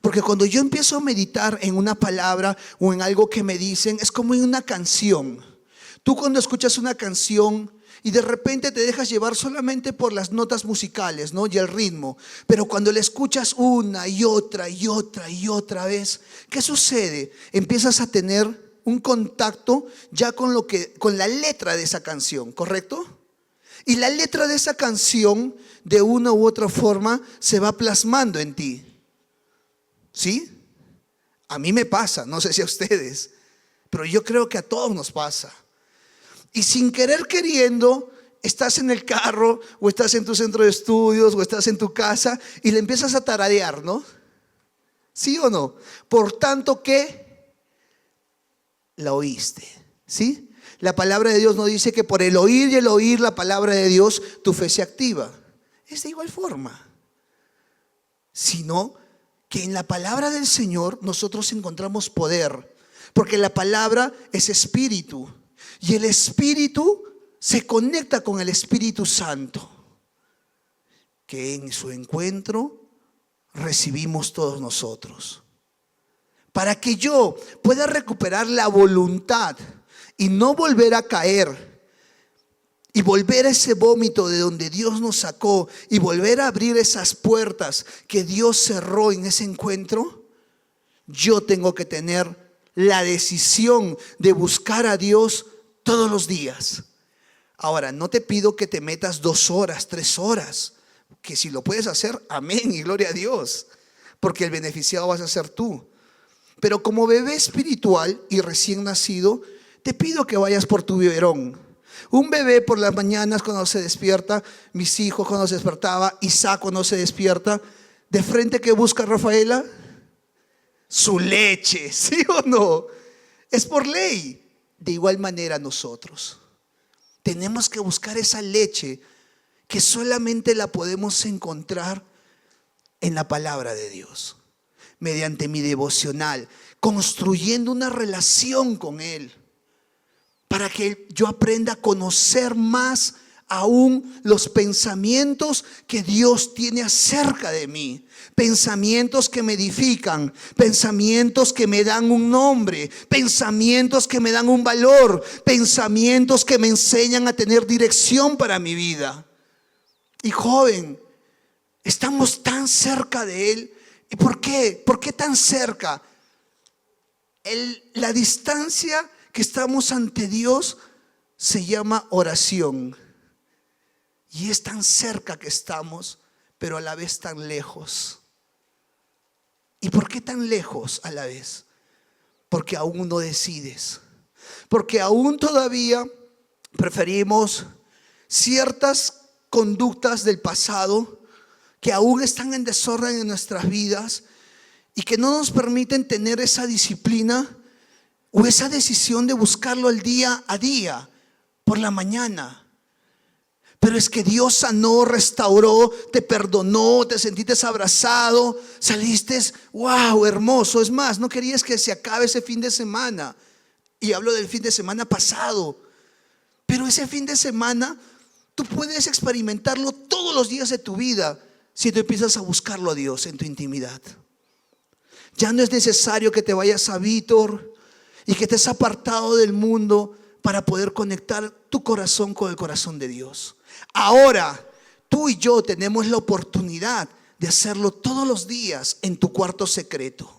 Porque cuando yo empiezo a meditar en una palabra o en algo que me dicen, es como en una canción. Tú cuando escuchas una canción y de repente te dejas llevar solamente por las notas musicales, ¿no? Y el ritmo. Pero cuando la escuchas una y otra y otra y otra vez, ¿qué sucede? Empiezas a tener un contacto ya con la letra de esa canción, ¿correcto? Y la letra de esa canción, de una u otra forma, se va plasmando en ti. ¿Sí? A mí me pasa, no sé si a ustedes, pero yo creo que a todos nos pasa. Y sin querer queriendo, estás en el carro o estás en tu centro de estudios o estás en tu casa y le empiezas a tararear, ¿no? ¿Sí o no? Por tanto que la oíste, ¿sí? La palabra de Dios nos dice que por el oír y el oír la palabra de Dios, tu fe se activa. Es de igual forma. Sino que en la palabra del Señor nosotros encontramos poder, porque la palabra es espíritu y el espíritu se conecta con el Espíritu Santo, que en su encuentro recibimos todos nosotros. Para que yo pueda recuperar la voluntad y no volver a caer y volver a ese vómito de donde Dios nos sacó y volver a abrir esas puertas que Dios cerró en ese encuentro, yo tengo que tener la decisión de buscar a Dios todos los días. Ahora, no te pido que te metas 2 horas, 3 horas, que si lo puedes hacer, amén y gloria a Dios, porque el beneficiado vas a ser tú. Pero como bebé espiritual y recién nacido, te pido que vayas por tu biberón. Un bebé por las mañanas cuando se despierta, mis hijos cuando se despertaba, Isaac cuando se despierta, de frente que busca Rafaela, su leche, ¿sí o no? Es por ley. De igual manera nosotros tenemos que buscar esa leche que solamente la podemos encontrar en la palabra de Dios, mediante mi devocional, construyendo una relación con Él, para que yo aprenda a conocer más aún los pensamientos que Dios tiene acerca de mí. Pensamientos que me edifican, pensamientos que me dan un nombre, pensamientos que me dan un valor, pensamientos que me enseñan a tener dirección para mi vida. Y joven, estamos tan cerca de Él. ¿Y por qué? ¿Por qué tan cerca? La distancia que estamos ante Dios se llama oración. Y es tan cerca que estamos, pero a la vez tan lejos. ¿Y por qué tan lejos a la vez? Porque aún no decides. Porque aún todavía preferimos ciertas conductas del pasado que aún están en desorden en nuestras vidas y que no nos permiten tener esa disciplina o esa decisión de buscarlo el día a día, por la mañana. Pero es que Dios sanó, restauró, te perdonó, te sentiste abrazado, saliste, wow, hermoso. Es más, no querías que se acabe ese fin de semana. Y hablo del fin de semana pasado. Pero ese fin de semana tú puedes experimentarlo todos los días de tu vida si tú empiezas a buscarlo a Dios en tu intimidad. Ya no es necesario que te vayas a Vítor y que estés apartado del mundo para poder conectar tu corazón con el corazón de Dios. Ahora, tú y yo tenemos la oportunidad de hacerlo todos los días en tu cuarto secreto.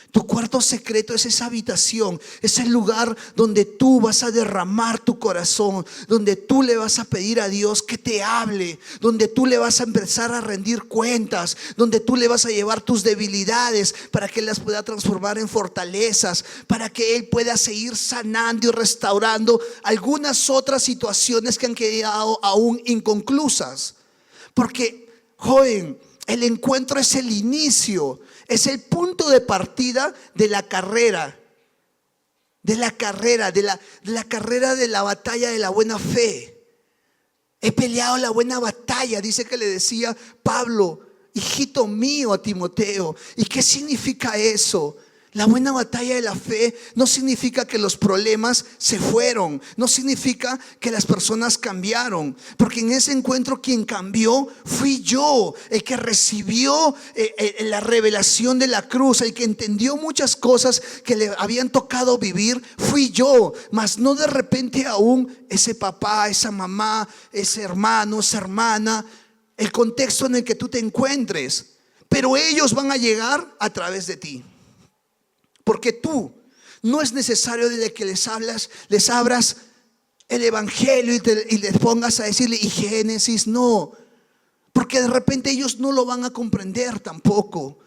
Tu cuarto secreto es esa habitación, es el lugar donde tú vas a derramar tu corazón, donde tú le vas a pedir a Dios que te hable, donde tú le vas a empezar a rendir cuentas, donde tú le vas a llevar tus debilidades para que Él las pueda transformar en fortalezas, para que Él pueda seguir sanando y restaurando algunas otras situaciones que han quedado aún inconclusas. Porque, joven, el encuentro es el inicio, es el punto de partida de la carrera, de la carrera de la batalla de la buena fe. He peleado la buena batalla, dice que le decía Pablo, hijito mío, a Timoteo. ¿Y qué significa eso? La buena batalla de la fe no significa que los problemas se fueron, no significa que las personas cambiaron, porque en ese encuentro quien cambió fui yo, el que recibió la revelación de la cruz, el que entendió muchas cosas que le habían tocado vivir, fui yo, mas no de repente aún ese papá, esa mamá, ese hermano, esa hermana, el contexto en el que tú te encuentres, pero ellos van a llegar a través de ti. Porque tú no es necesario desde que les abras el evangelio y les pongas a decirle y Génesis, no. Porque de repente ellos no lo van a comprender tampoco,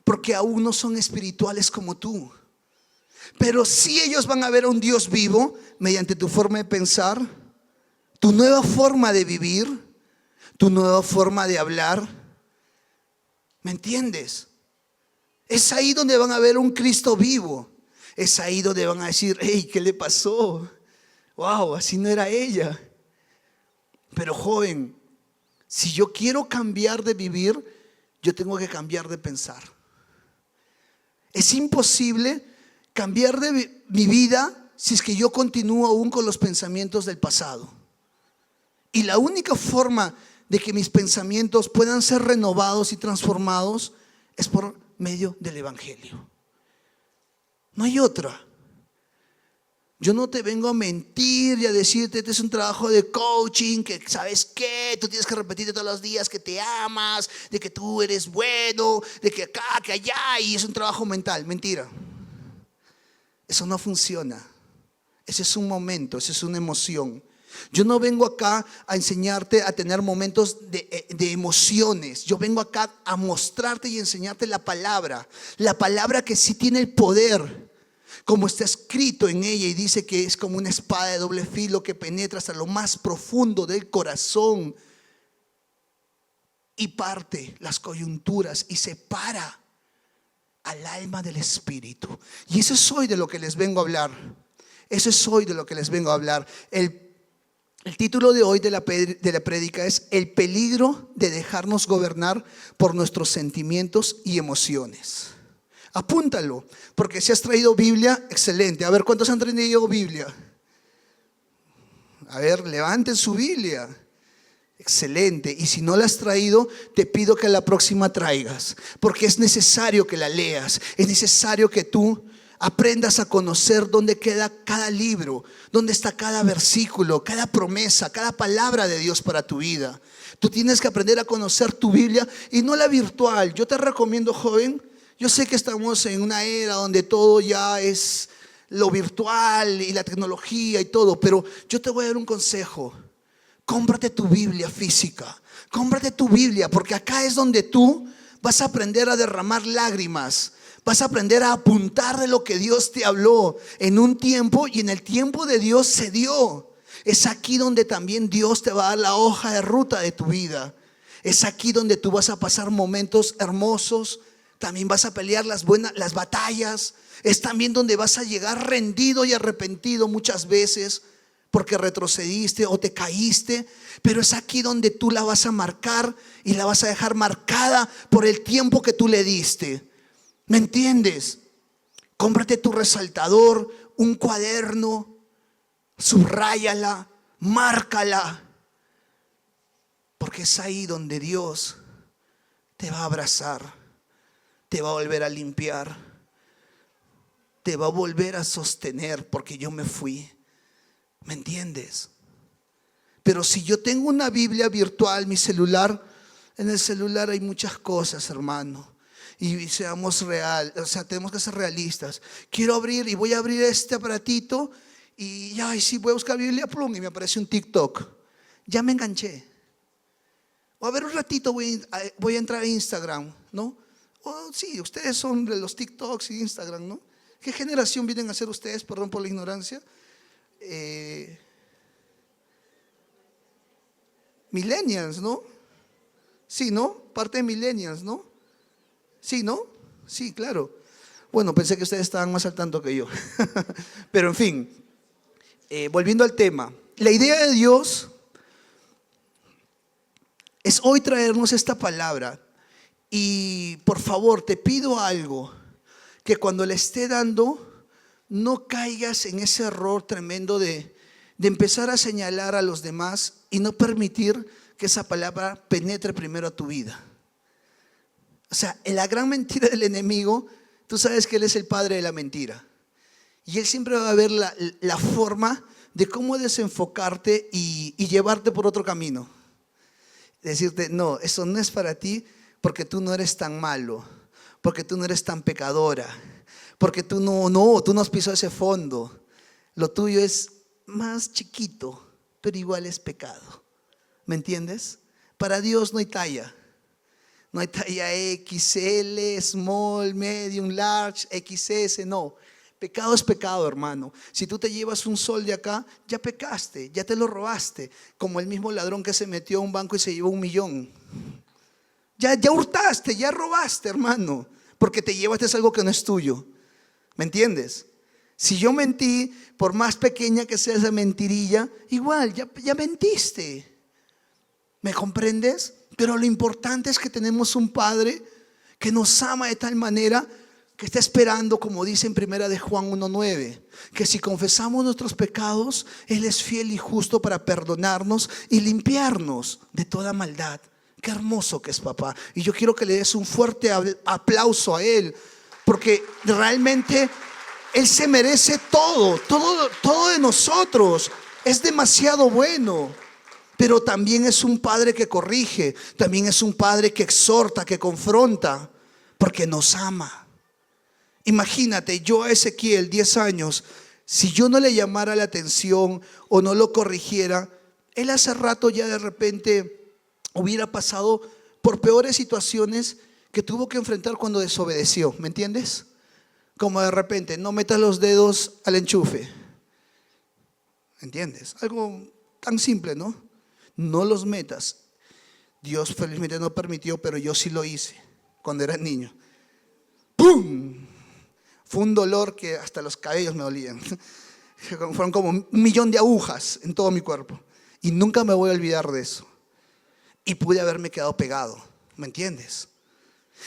porque aún no son espirituales como tú. Pero sí ellos van a ver a un Dios vivo mediante tu forma de pensar, tu nueva forma de vivir, tu nueva forma de hablar. ¿Me entiendes? Es ahí donde van a ver un Cristo vivo. Es ahí donde van a decir, hey, ¿qué le pasó? Wow, así no era ella. Pero joven, si yo quiero cambiar de vivir, yo tengo que cambiar de pensar. Es imposible cambiar de mi vida si es que yo continúo aún con los pensamientos del pasado. Y la única forma de que mis pensamientos puedan ser renovados y transformados es por medio del evangelio. No hay otra. Yo no te vengo a mentir y a decirte este es un trabajo de coaching, que sabes qué, tú tienes que repetirte todos los días que te amas, de que tú eres bueno, de que acá, que allá, y es un trabajo mental. Mentira. Eso no funciona. Ese es un momento, esa es una emoción. Yo no vengo acá a enseñarte a tener momentos de emociones. Yo vengo acá a mostrarte y enseñarte la palabra que sí tiene el poder, como está escrito en ella, y dice que es como una espada de doble filo que penetra hasta lo más profundo del corazón y parte las coyunturas y separa al alma del espíritu. Y eso es hoy de lo que les vengo a hablar. Eso es hoy de lo que les vengo a hablar. El título de hoy de la prédica es El peligro de dejarnos gobernar por nuestros sentimientos y emociones. Apúntalo, porque si has traído Biblia, excelente. A ver, ¿cuántos han traído Biblia? A ver, levanten su Biblia. Excelente. Y si no la has traído, te pido que la próxima traigas, porque es necesario que la leas. Es necesario que tú aprendas a conocer dónde queda cada libro, dónde está cada versículo, cada promesa, cada palabra de Dios para tu vida. Tú tienes que aprender a conocer tu Biblia y no la virtual. Yo te recomiendo, joven, yo sé que estamos en una era donde todo ya es lo virtual y la tecnología y todo, pero yo te voy a dar un consejo. Cómprate tu Biblia física, cómprate tu Biblia, porque acá es donde tú vas a aprender a derramar lágrimas. Vas a aprender a apuntar de lo que Dios te habló en un tiempo, y en el tiempo de Dios se dio. Es aquí donde también Dios te va a dar la hoja de ruta de tu vida. Es aquí donde tú vas a pasar momentos hermosos. También vas a pelear las batallas. Es también donde vas a llegar rendido y arrepentido muchas veces porque retrocediste o te caíste. Pero es aquí donde tú la vas a marcar y la vas a dejar marcada por el tiempo que tú le diste. ¿Me entiendes? Cómprate tu resaltador, un cuaderno, subráyala, márcala, porque es ahí donde Dios te va a abrazar, te va a volver a limpiar, te va a volver a sostener, porque yo me fui. ¿Me entiendes? Pero si yo tengo una Biblia virtual, mi celular, en el celular hay muchas cosas, hermano. Y seamos real, o sea, tenemos que ser realistas. Quiero abrir y voy a abrir este aparatito y ay, sí, voy a buscar Biblia plum y me aparece un TikTok. Ya me enganché. O a ver, un ratito voy a entrar a Instagram, ¿no? O sí, ustedes son de los TikToks y Instagram, ¿no? ¿Qué generación vienen a ser ustedes? Perdón por la ignorancia. Millennials, ¿no? Sí, ¿no? Parte de millennials, ¿no? Sí, ¿no? Sí, claro. Bueno, pensé que ustedes estaban más al tanto que yo. Pero en fin, volviendo al tema. La idea de Dios es hoy traernos esta palabra. Y por favor, te pido algo. que cuando le esté dando, no caigas en ese error tremendo de empezar a señalar a los demás y no permitir que esa palabra penetre primero a tu vida. O sea, en la gran mentira del enemigo, tú sabes que él es el padre de la mentira. Y él siempre va a ver la forma de cómo desenfocarte y llevarte por otro camino. Decirte, no, eso no es para ti porque tú no eres tan malo, porque tú no eres tan pecadora, porque tú no has pisado ese fondo. Lo tuyo es más chiquito, pero igual es pecado. ¿Me entiendes? Para Dios no hay talla. No hay talla XL, small, medium, large, XS, no. Pecado es pecado, hermano. Si tú te llevas un sol de acá, ya pecaste, ya te lo robaste. Como el mismo ladrón que se metió a un banco y se llevó 1 millón. Ya hurtaste, ya robaste, hermano. Porque te llevaste algo que no es tuyo. ¿Me entiendes? Si yo mentí, por más pequeña que sea esa mentirilla, igual, ya mentiste. ¿Me comprendes? Pero lo importante es que tenemos un Padre que nos ama de tal manera que está esperando, como dice en 1 de Juan 1:9, que si confesamos nuestros pecados, Él es fiel y justo para perdonarnos y limpiarnos de toda maldad. Qué hermoso que es papá. Y yo quiero que le des un fuerte aplauso a Él, porque realmente Él se merece todo de nosotros. Es demasiado bueno. Pero también es un padre que corrige, también es un padre que exhorta, que confronta, porque nos ama. Imagínate, yo a Ezequiel, 10 años, si yo no le llamara la atención o no lo corrigiera, él hace rato ya de repente hubiera pasado por peores situaciones que tuvo que enfrentar cuando desobedeció, ¿me entiendes? Como de repente, no metas los dedos al enchufe, ¿entiendes? Algo tan simple, ¿no? No los metas. Dios felizmente no permitió, pero yo sí lo hice cuando era niño. ¡Pum! Fue un dolor que hasta los cabellos me dolían. Fueron como 1 millón de agujas en todo mi cuerpo. Y nunca me voy a olvidar de eso. Y pude haberme quedado pegado, ¿me entiendes?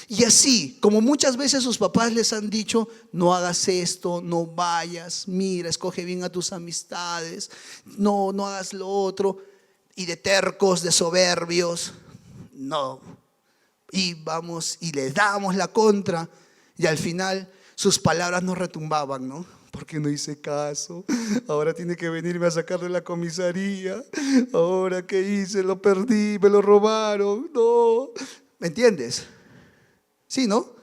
Y así, como muchas veces sus papás les han dicho, no hagas esto, no vayas, mira, escoge bien a tus amistades, no hagas lo otro. Y de tercos, de soberbios, no. Y vamos y le damos la contra. Y al final sus palabras nos retumbaban, ¿no? Porque no hice caso. Ahora tiene que venirme a sacar de la comisaría. Ahora ¿qué hice? Lo perdí, me lo robaron. No. ¿Me entiendes? Sí, ¿no?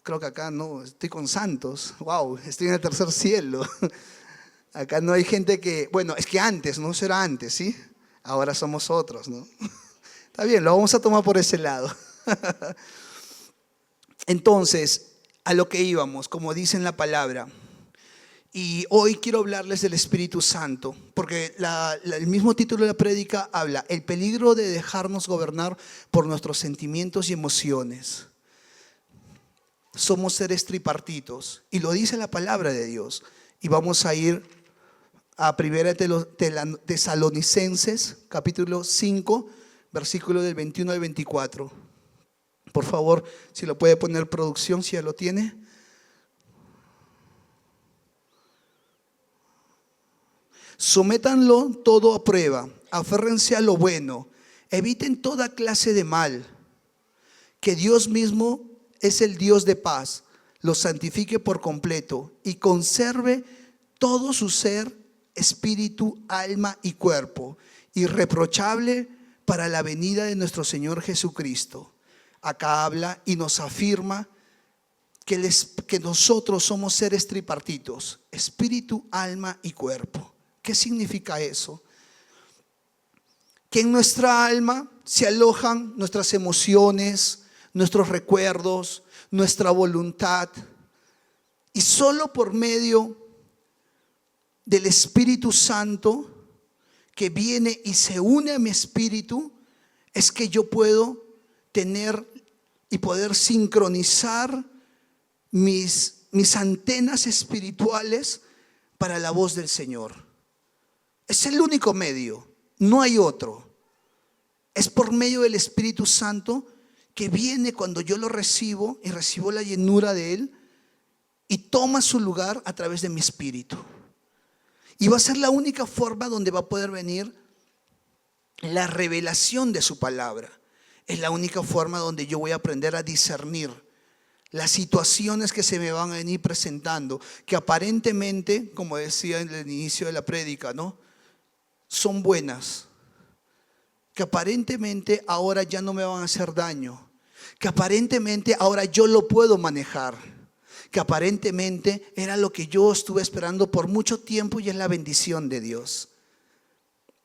Creo que acá no, estoy con santos. Wow, estoy en el tercer cielo. Acá no hay gente que, bueno, es que antes, no será antes, ¿sí? Ahora somos otros, ¿no? Está bien, lo vamos a tomar por ese lado. Entonces, a lo que íbamos, como dice en la palabra. Y hoy quiero hablarles del Espíritu Santo, porque el mismo título de la prédica habla, el peligro de dejarnos gobernar por nuestros sentimientos y emociones. Somos seres tripartitos, y lo dice la palabra de Dios. Y vamos a ir a 1 Tesalonicenses, capítulo 5, versículo del 21 al 24. Por favor, si lo puede poner producción, si ya lo tiene. Sométanlo todo a prueba, aférrense a lo bueno, eviten toda clase de mal. Que Dios mismo es el Dios de paz, los santifique por completo y conserve todo su ser, espíritu, alma y cuerpo, irreprochable para la venida de nuestro Señor Jesucristo. Acá habla y nos afirma que nosotros somos seres tripartitos, espíritu, alma y cuerpo. ¿Qué significa eso? Que en nuestra alma se alojan nuestras emociones, nuestros recuerdos, nuestra voluntad, y solo por medio del Espíritu Santo que viene y se une a mi espíritu es que yo puedo tener y poder sincronizar mis antenas espirituales para la voz del Señor. Es el único medio, no hay otro. Es por medio del Espíritu Santo que viene cuando yo lo recibo y recibo la llenura de Él, y toma su lugar a través de mi espíritu. Y va a ser la única forma donde va a poder venir la revelación de su palabra. Es la única forma donde yo voy a aprender a discernir las situaciones que se me van a venir presentando, que aparentemente, como decía en el inicio de la prédica, ¿no?, son buenas, que aparentemente ahora ya no me van a hacer daño, que aparentemente ahora yo lo puedo manejar, que aparentemente era lo que yo estuve esperando por mucho tiempo y es la bendición de Dios.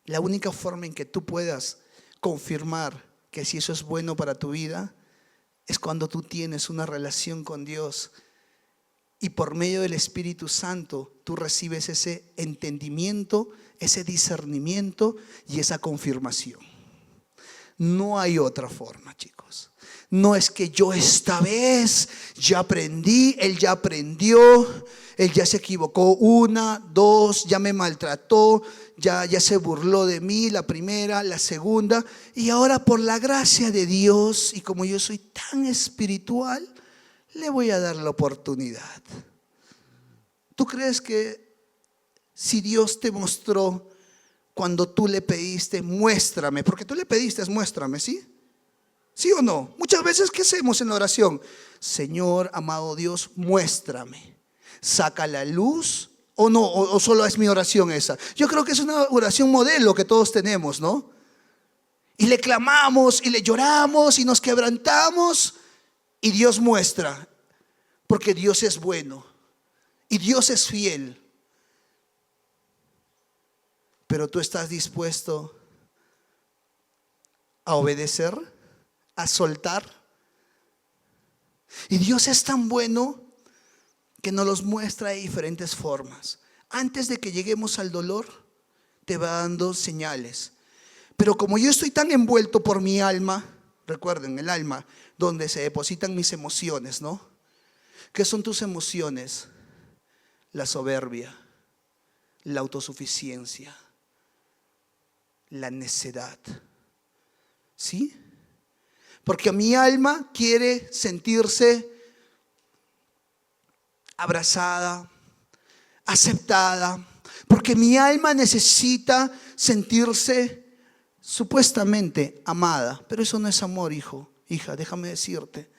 La única forma en que tú puedas confirmar que si eso es bueno para tu vida es cuando tú tienes una relación con Dios y por medio del Espíritu Santo tú recibes ese entendimiento, ese discernimiento y esa confirmación. No hay otra forma, chicos. No es que yo esta vez ya aprendí, él ya aprendió, él ya se equivocó una, dos, ya me maltrató, ya se burló de mí la primera, la segunda, y ahora por la gracia de Dios y como yo soy tan espiritual, le voy a dar la oportunidad. ¿Tú crees que si Dios te mostró cuando tú le pediste, muéstrame, porque tú le pediste, muéstrame, ¿sí? ¿Sí o no? Muchas veces, ¿qué hacemos en la oración? Señor, amado Dios, muéstrame. Saca la luz, o no, o solo es mi oración esa. Yo creo que es una oración modelo que todos tenemos, ¿no? Y le clamamos, y le lloramos, y nos quebrantamos, y Dios muestra, porque Dios es bueno, y Dios es fiel. Pero tú estás dispuesto a obedecer, a soltar. Y Dios es tan bueno que nos los muestra de diferentes formas. Antes de que lleguemos al dolor, te va dando señales. Pero como yo estoy tan envuelto por mi alma, recuerden, el alma, donde se depositan mis emociones, ¿no? ¿Qué son tus emociones? La soberbia, la autosuficiencia, la necedad. ¿Sí? Porque mi alma quiere sentirse abrazada, aceptada, porque mi alma necesita sentirse supuestamente amada, pero eso no es amor, hijo, hija, déjame decirte.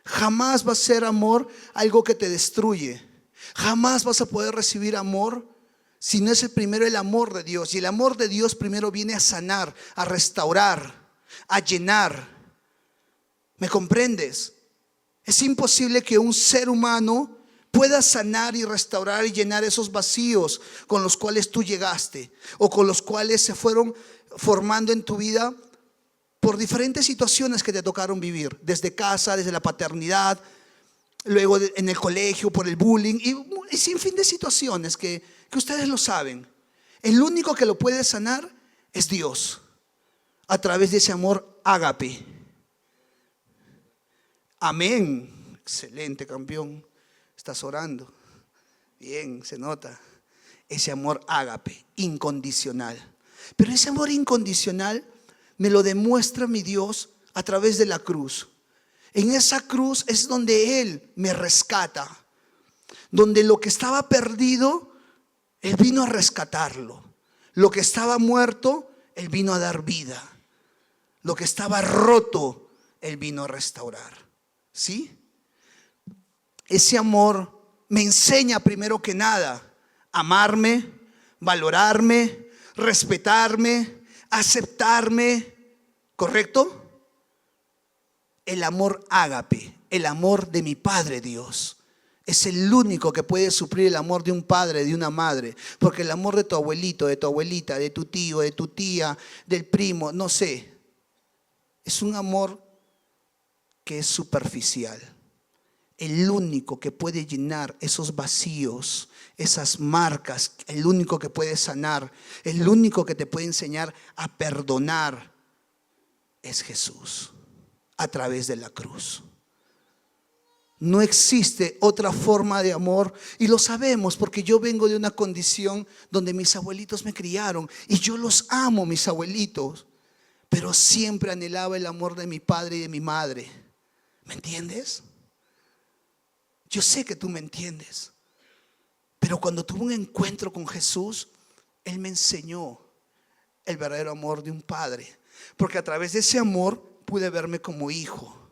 Jamás va a ser amor algo que te destruye. Jamás vas a poder recibir amor si no es el primero el amor de Dios. Y el amor de Dios primero viene a sanar, a restaurar, a llenar. ¿Me comprendes? Es imposible que un ser humano pueda sanar y restaurar y llenar esos vacíos con los cuales tú llegaste o con los cuales se fueron formando en tu vida por diferentes situaciones que te tocaron vivir, desde casa, desde la paternidad, luego en el colegio, por el bullying y sin fin de situaciones que ustedes lo saben. El único que lo puede sanar es Dios, a través de ese amor ágape. Amén. Excelente, campeón. Estás orando. Bien, se nota. Ese amor ágape, incondicional. Pero ese amor incondicional me lo demuestra mi Dios a través de la cruz. En esa cruz es donde Él me rescata. Donde lo que estaba perdido, Él vino a rescatarlo. Lo que estaba muerto, Él vino a dar vida. Lo que estaba roto, Él vino a restaurar. ¿Sí? Ese amor me enseña primero que nada a amarme, valorarme, respetarme, aceptarme. ¿Correcto? El amor ágape, el amor de mi Padre Dios. Es el único que puede suplir el amor de un padre, de una madre. Porque el amor de tu abuelito, de tu abuelita, de tu tío, de tu tía, del primo, no sé. Es un amor que es superficial. El único que puede llenar esos vacíos, esas marcas, el único que puede sanar, el único que te puede enseñar a perdonar es Jesús, a través de la cruz. No existe otra forma de amor y lo sabemos porque yo vengo de una condición donde mis abuelitos me criaron y yo los amo, mis abuelitos, pero siempre anhelaba el amor de mi padre y de mi madre. ¿Me entiendes? Yo sé que tú me entiendes. Pero cuando tuve un encuentro con Jesús, Él me enseñó el verdadero amor de un padre. Porque a través de ese amor pude verme como hijo.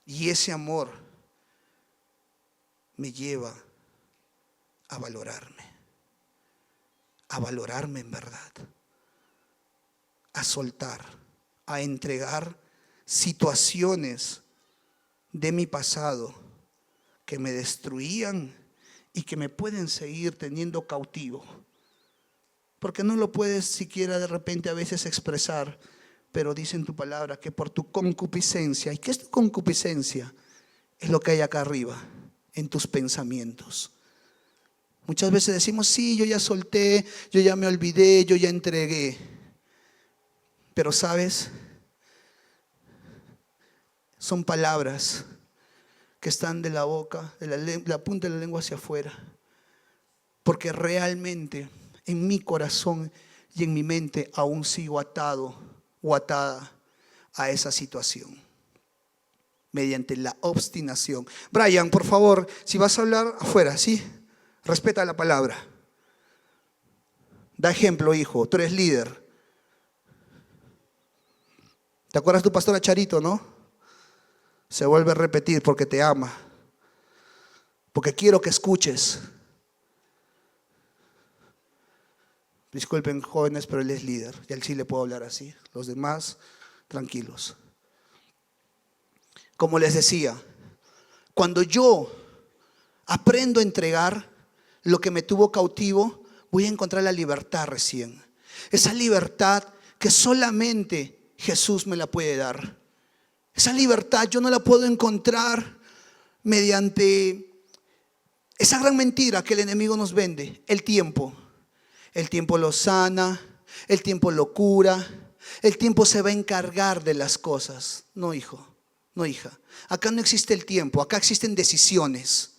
Y ese amor me lleva a valorarme en verdad, a soltar, a entregar situaciones de mi pasado que me destruían y que me pueden seguir teniendo cautivo. Porque no lo puedes siquiera de repente a veces expresar, pero dice en tu palabra que por tu concupiscencia. ¿Y qué es tu concupiscencia? Es lo que hay acá arriba, en tus pensamientos. Muchas veces decimos, sí, yo ya solté, yo ya me olvidé, yo ya entregué. Pero ¿sabes? Son palabras que están de la boca, de la punta de la lengua hacia afuera. Porque realmente en mi corazón y en mi mente aún sigo atado o atada a esa situación. Mediante la obstinación. Brian, por favor, si vas a hablar afuera, ¿sí? Respeta la palabra. Da ejemplo, hijo. Tú eres líder. ¿Te acuerdas tu pastora Charito, no? Se vuelve a repetir porque te ama. Porque quiero que escuches. Disculpen, jóvenes, pero él es líder. Y a él sí le puedo hablar así. Los demás, tranquilos. Como les decía, cuando yo aprendo a entregar lo que me tuvo cautivo, voy a encontrar la libertad recién. Esa libertad que solamente Jesús me la puede dar. Esa libertad yo no la puedo encontrar mediante esa gran mentira que el enemigo nos vende, el tiempo. El tiempo lo sana, el tiempo lo cura, el tiempo se va a encargar de las cosas. No, hijo, no, hija. Acá no existe el tiempo, acá existen decisiones.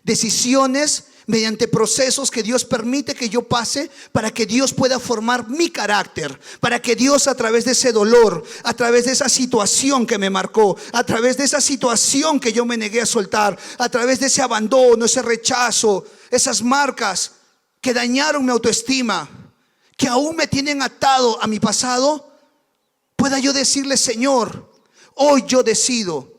Decisiones mediante procesos que Dios permite que yo pase para que Dios pueda formar mi carácter, para que Dios a través de ese dolor, a través de esa situación que me marcó, a través de esa situación que yo me negué a soltar, a través de ese abandono, ese rechazo, esas marcas que dañaron mi autoestima, que aún me tienen atado a mi pasado, pueda yo decirle: Señor, hoy yo decido.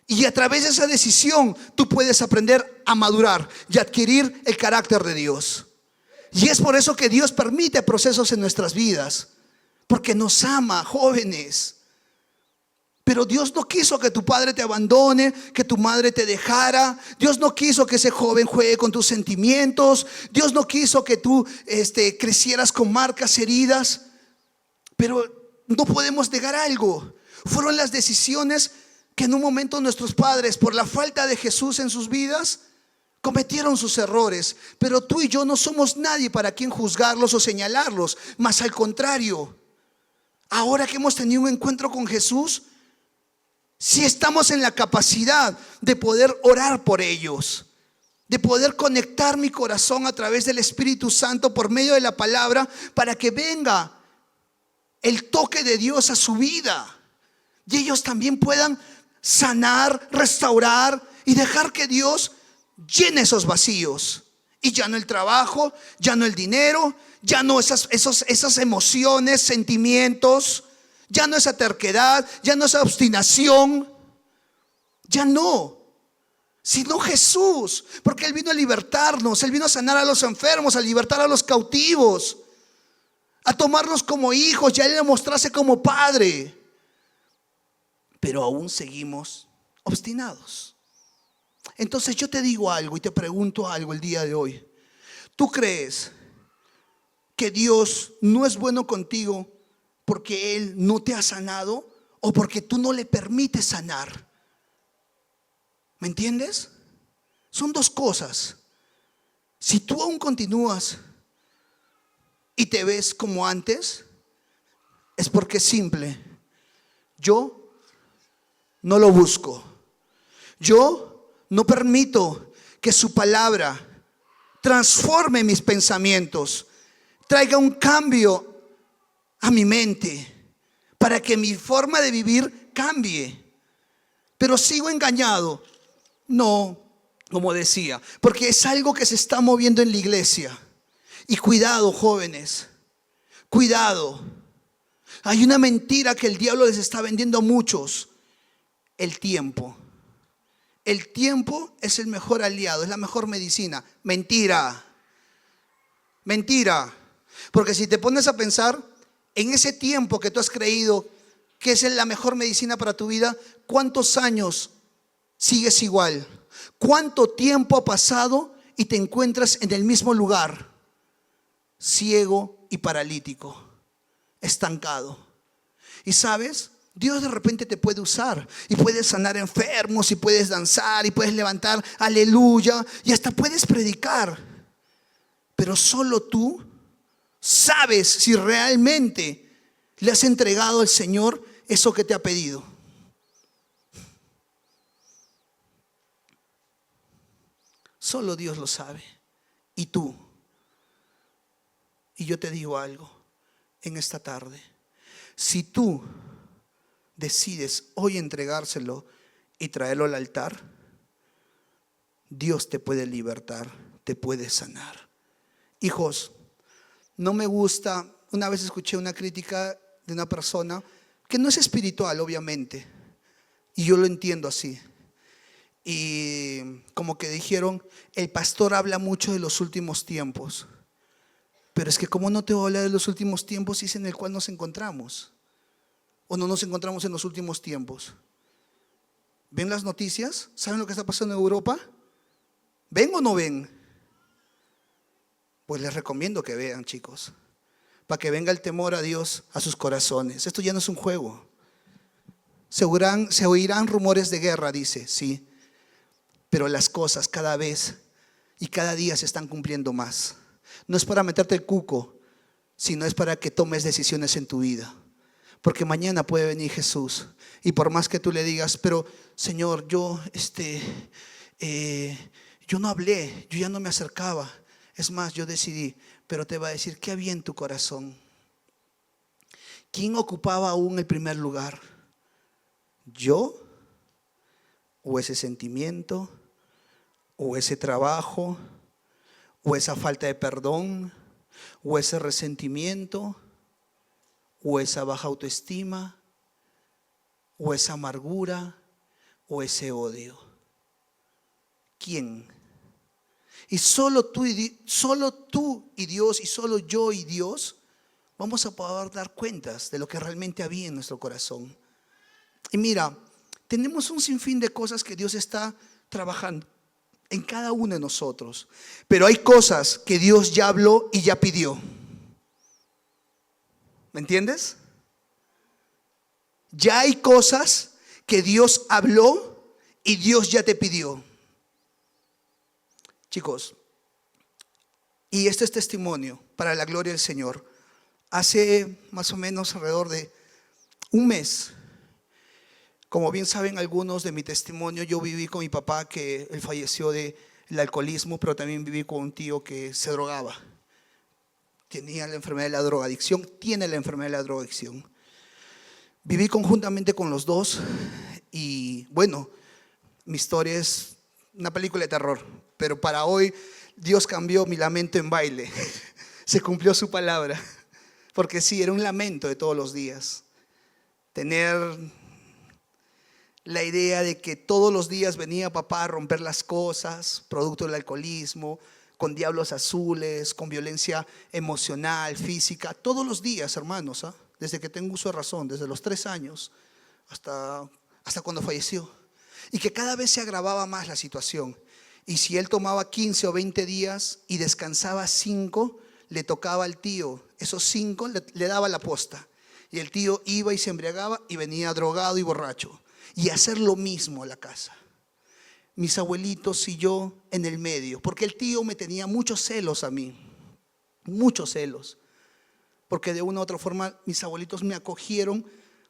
Y a través de esa decisión tú puedes aprender a madurar y adquirir el carácter de Dios. Y es por eso que Dios permite procesos en nuestras vidas, porque nos ama, jóvenes. Pero Dios no quiso que tu padre te abandone, que tu madre te dejara. Dios no quiso que ese joven juegue con tus sentimientos. Dios no quiso que tú crecieras con marcas, heridas. Pero no podemos negar algo. Fueron las decisiones que en un momento nuestros padres, por la falta de Jesús en sus vidas, cometieron sus errores. Pero tú y yo no somos nadie para quien juzgarlos o señalarlos. Más al contrario, ahora que hemos tenido un encuentro con Jesús, si estamos en la capacidad de poder orar por ellos, de poder conectar mi corazón a través del Espíritu Santo por medio de la palabra, para que venga el toque de Dios a su vida y ellos también puedan sanar, restaurar y dejar que Dios llene esos vacíos. Y ya no el trabajo, ya no el dinero, ya no esas emociones, sentimientos, ya no esa terquedad, ya no esa obstinación, ya no, sino Jesús, porque Él vino a libertarnos, Él vino a sanar a los enfermos, a libertar a los cautivos, a tomarnos como hijos y a Él a mostrarse como Padre. Pero aún seguimos obstinados. Entonces yo te digo algo y te pregunto algo el día de hoy. ¿Tú crees que Dios no es bueno contigo porque Él no te ha sanado o porque tú no le permites sanar? ¿Me entiendes? Son dos cosas. Si tú aún continúas y te ves como antes, es porque es simple. Yo no lo busco. Yo no permito que su palabra transforme mis pensamientos, traiga un cambio a mi mente para que mi forma de vivir cambie. Pero sigo engañado. No, como decía, porque es algo que se está moviendo en la iglesia. Y cuidado, jóvenes, cuidado. Hay una mentira que el diablo les está vendiendo a muchos: el tiempo. El tiempo es el mejor aliado, es la mejor medicina. Mentira. Mentira. Porque si te pones a pensar en ese tiempo que tú has creído que es la mejor medicina para tu vida, ¿cuántos años sigues igual? ¿Cuánto tiempo ha pasado y te encuentras en el mismo lugar? Ciego y paralítico, estancado. Y sabes, Dios de repente te puede usar y puedes sanar enfermos y puedes danzar y puedes levantar aleluya y hasta puedes predicar. Pero solo tú sabes si realmente le has entregado al Señor eso que te ha pedido. Solo Dios lo sabe. Y tú. Y yo te digo algo en esta tarde. Si tú decides hoy entregárselo y traerlo al altar, Dios te puede libertar, te puede sanar. Hijos, no me gusta, una vez escuché una crítica de una persona que no es espiritual, obviamente, y yo lo entiendo así. Y como que dijeron, el pastor habla mucho de los últimos tiempos. Pero es que ¿cómo no te voy a hablar de los últimos tiempos si es en el cual nos encontramos? ¿O no nos encontramos en los últimos tiempos? ¿Ven las noticias? ¿Saben lo que está pasando en Europa? ¿Ven o no ven? Pues les recomiendo que vean, chicos, para que venga el temor a Dios a sus corazones. Esto ya no es un juego. Se oirán rumores de guerra, dice, sí, pero las cosas cada vez y cada día se están cumpliendo más. No es para meterte el cuco, sino es para que tomes decisiones en tu vida. Porque mañana puede venir Jesús y por más que tú le digas, pero Señor, yo no hablé, yo ya no me acercaba. Es más, yo decidí, pero te va a decir, ¿qué había en tu corazón? ¿Quién ocupaba aún el primer lugar? ¿Yo? ¿O ese sentimiento? ¿O ese trabajo? ¿O esa falta de perdón? ¿O ese resentimiento? ¿O esa baja autoestima? ¿O esa amargura? ¿O ese odio? ¿Quién? Y solo tú y Dios, y solo yo y Dios vamos a poder dar cuentas de lo que realmente había en nuestro corazón. Y mira, tenemos un sinfín de cosas que Dios está trabajando en cada uno de nosotros. Pero hay cosas que Dios ya habló y ya pidió. ¿Me entiendes? Ya hay cosas que Dios habló y Dios ya te pidió. Chicos, y este es testimonio para la gloria del Señor. Hace más o menos alrededor de un mes, como bien saben algunos de mi testimonio, yo viví con mi papá, que él falleció del alcoholismo, pero también viví con un tío que se drogaba. Tenía la enfermedad de la drogadicción, tiene la enfermedad de la drogadicción. Viví conjuntamente con los dos y bueno, mi historia es una película de terror, pero para hoy Dios cambió mi lamento en baile. Se cumplió su palabra, porque sí, era un lamento de todos los días. Tener la idea de que todos los días venía papá a romper las cosas, producto del alcoholismo, con diablos azules, con violencia emocional, física, todos los días, hermanos, ¿eh? Desde que tengo uso de razón, desde los 3 años hasta cuando falleció. Y que cada vez se agravaba más la situación. Y si él tomaba 15 o 20 días y descansaba 5, le tocaba al tío, esos 5 le daba la posta. Y el tío iba y se embriagaba y venía drogado y borracho. Y hacer lo mismo a la casa. Mis abuelitos y yo en el medio, porque el tío me tenía muchos celos a mí, muchos celos, porque de una u otra forma mis abuelitos me acogieron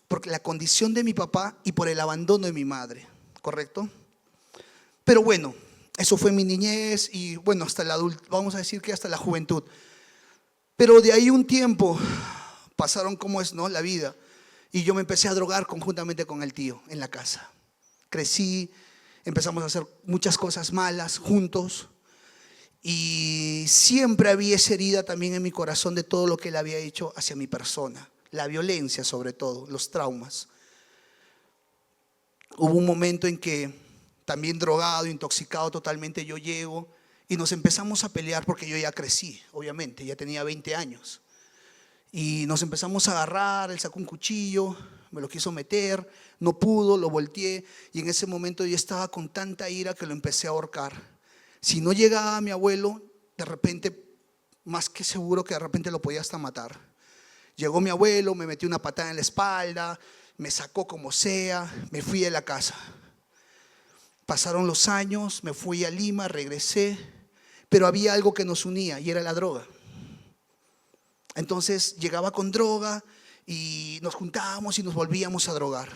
por la condición de mi papá y por el abandono de mi madre, ¿correcto? Pero bueno, eso fue mi niñez y bueno, hasta la vamos a decir que hasta la juventud. Pero de ahí un tiempo pasaron como es, ¿no? La vida. Y yo me empecé a drogar conjuntamente con el tío en la casa. Crecí empezamos a hacer muchas cosas malas juntos. Y siempre había esa herida también en mi corazón de todo lo que él había hecho hacia mi persona. La violencia sobre todo, los traumas. Hubo un momento en que también drogado, intoxicado totalmente, yo llego y nos empezamos a pelear porque yo ya crecí, obviamente, ya tenía 20 años. Y nos empezamos a agarrar, él sacó un cuchillo, me lo quiso meter, no pudo, lo volteé y en ese momento yo estaba con tanta ira que lo empecé a ahorcar. Si no llegaba mi abuelo, de repente, más que seguro que de repente lo podía hasta matar. Llegó mi abuelo, me metió una patada en la espalda, me sacó como sea, me fui de la casa. Pasaron los años, me fui a Lima, regresé, pero había algo que nos unía y era la droga. Entonces llegaba con droga y nos juntábamos y nos volvíamos a drogar.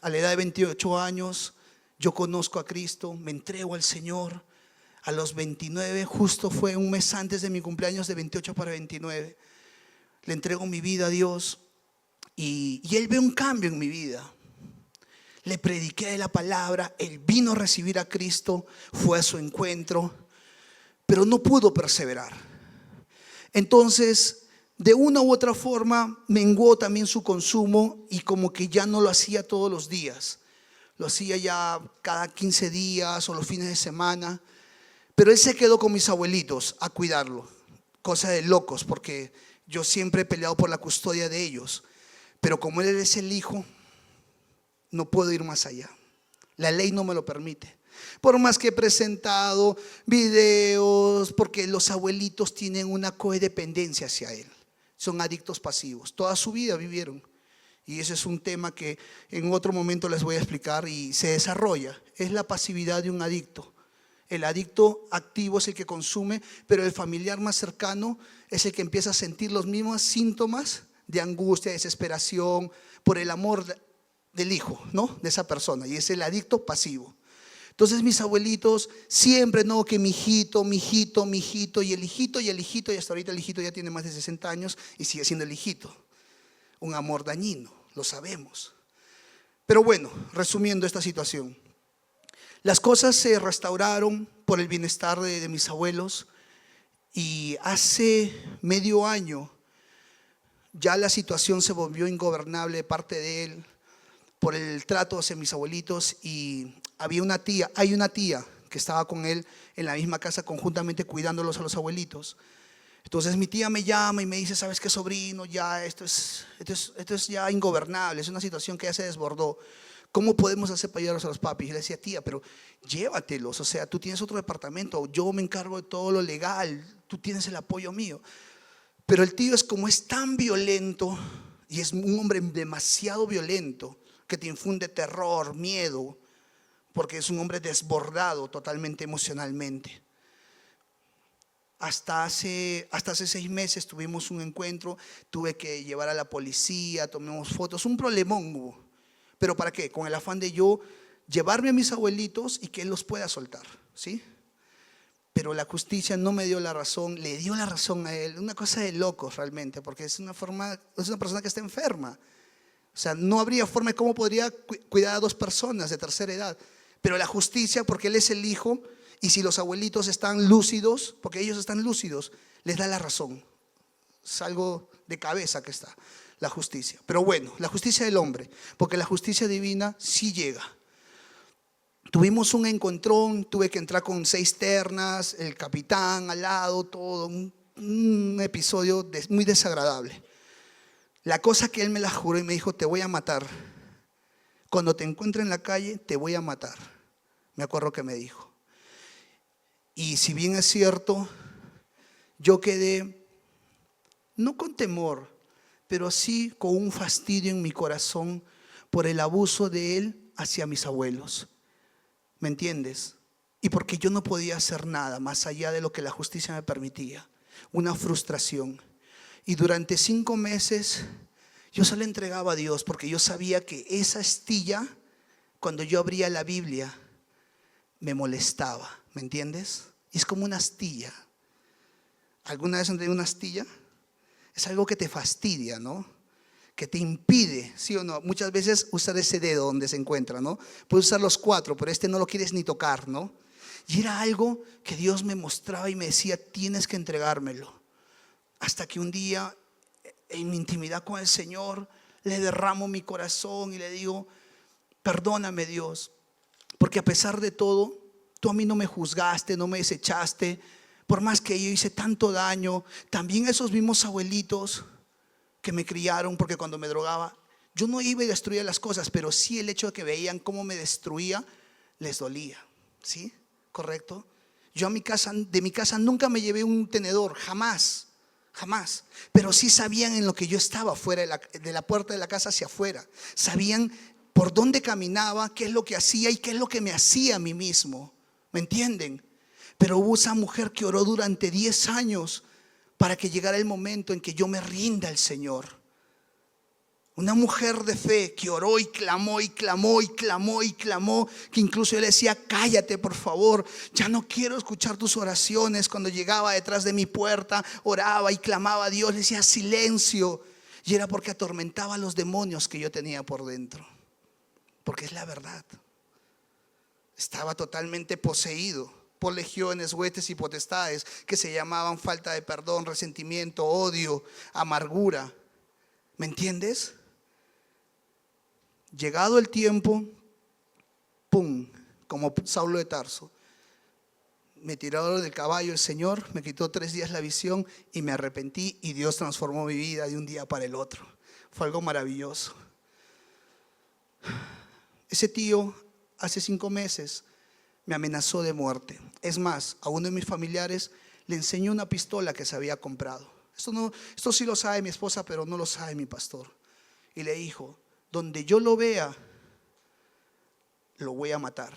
A la edad de 28 años, yo conozco a Cristo, me entrego al Señor. A los 29, justo fue un mes antes de mi cumpleaños, de 28 para 29, le entrego mi vida a Dios y Él ve un cambio en mi vida. Le prediqué de la palabra, Él vino a recibir a Cristo, fue a su encuentro, pero no pudo perseverar. Entonces, de una u otra forma, menguó también su consumo y como que ya no lo hacía todos los días. Lo hacía ya cada 15 días o los fines de semana. Pero él se quedó con mis abuelitos a cuidarlo. Cosa de locos, porque yo siempre he peleado por la custodia de ellos. Pero como él es el hijo, no puedo ir más allá. La ley no me lo permite. Por más que he presentado videos, porque los abuelitos tienen una codependencia hacia él. Son adictos pasivos. Toda su vida vivieron. Y ese es un tema que en otro momento les voy a explicar y se desarrolla. Es la pasividad de un adicto. El adicto activo es el que consume, pero el familiar más cercano es el que empieza a sentir los mismos síntomas de angustia, desesperación, por el amor del hijo, ¿no? De esa persona. Y es el adicto pasivo. Entonces mis abuelitos siempre, no, que mi hijito, mi hijito, mi hijito, y el hijito, y el hijito, y hasta ahorita el hijito ya tiene más de 60 años y sigue siendo el hijito. Un amor dañino, lo sabemos. Pero bueno, resumiendo esta situación, las cosas se restauraron por el bienestar de mis abuelos y hace medio año ya la situación se volvió ingobernable de parte de él por el trato hacia mis abuelitos y hay una tía que estaba con él en la misma casa conjuntamente cuidándolos a los abuelitos. Entonces mi tía me llama y me dice, ¿sabes qué, sobrino? Ya esto es ya ingobernable, es una situación que ya se desbordó. ¿Cómo podemos hacer para ayudarlos a los papis? Y le decía, tía, pero llévatelos, o sea, tú tienes otro departamento, yo me encargo de todo lo legal, tú tienes el apoyo mío. Pero el tío es tan violento y es un hombre demasiado violento que te infunde terror, miedo, porque es un hombre desbordado totalmente emocionalmente. Hasta hace 6 meses tuvimos un encuentro, tuve que llevar a la policía, tomamos fotos, un problemón hubo. ¿Pero para qué? Con el afán de yo llevarme a mis abuelitos y que él los pueda soltar, ¿sí? Pero la justicia no me dio la razón, le dio la razón a él. Una cosa de locos realmente, porque es una persona que está enferma. O sea, no habría forma de cómo podría cuidar a 2 personas de tercera edad. Pero la justicia, porque él es el hijo, y si los abuelitos están lúcidos, porque ellos están lúcidos, les da la razón. Es algo de cabeza que está la justicia. Pero bueno, la justicia del hombre, porque la justicia divina sí llega. Tuvimos un encontrón, tuve que entrar con 6 ternas, el capitán al lado, todo, un episodio muy desagradable. La cosa que él me la juró y me dijo, te voy a matar. Cuando te encuentre en la calle, te voy a matar. Me acuerdo que me dijo. Y si bien es cierto, yo quedé, no con temor, pero sí con un fastidio en mi corazón por el abuso de él hacia mis abuelos. ¿Me entiendes? Y porque yo no podía hacer nada más allá de lo que la justicia me permitía. Una frustración. Y durante 5 meses yo se la entregaba a Dios porque yo sabía que esa astilla, cuando yo abría la Biblia, me molestaba. ¿Me entiendes? Y es como una astilla. ¿Alguna vez han tenido una astilla? Es algo que te fastidia, ¿no? que te impide, ¿sí o no? Muchas veces usar ese dedo donde se encuentra, ¿no? Puedes usar los 4, pero este no lo quieres ni tocar, ¿no? Y era algo que Dios me mostraba y me decía, tienes que entregármelo. Hasta que un día, en mi intimidad con el Señor, le derramo mi corazón y le digo, perdóname, Dios, porque a pesar de todo, tú a mí no me juzgaste, no me desechaste. Por más que yo hice tanto daño, también esos mismos abuelitos que me criaron, porque cuando me drogaba, yo no iba y destruía las cosas, pero sí el hecho de que veían cómo me destruía, les dolía, ¿sí? ¿Correcto? Yo de mi casa nunca me llevé un tenedor, jamás, jamás. Pero sí sabían en lo que yo estaba fuera de la puerta de la casa hacia afuera. Sabían por dónde caminaba, qué es lo que hacía y qué es lo que me hacía a mí mismo. ¿Me entienden? Pero hubo esa mujer que oró durante 10 años para que llegara el momento en que yo me rinda al Señor. Una mujer de fe que oró y clamó y clamó y clamó y clamó, que incluso yo le decía, cállate por favor, ya no quiero escuchar tus oraciones. Cuando llegaba detrás de mi puerta, oraba y clamaba a Dios, le decía silencio. Y era porque atormentaba a los demonios que yo tenía por dentro. Porque es la verdad. Estaba totalmente poseído por legiones, huestes y potestades que se llamaban falta de perdón, resentimiento, odio, amargura. ¿Me entiendes? Llegado el tiempo, ¡pum! Como Saulo de Tarso, me tiró del caballo el Señor, me quitó 3 días la visión y me arrepentí y Dios transformó mi vida de un día para el otro. Fue algo maravilloso. Ese tío hace 5 meses me amenazó de muerte. Es más, a uno de mis familiares le enseñó una pistola que se había comprado. Esto sí lo sabe mi esposa, pero no lo sabe mi pastor. Y le dijo, donde yo lo vea, lo voy a matar.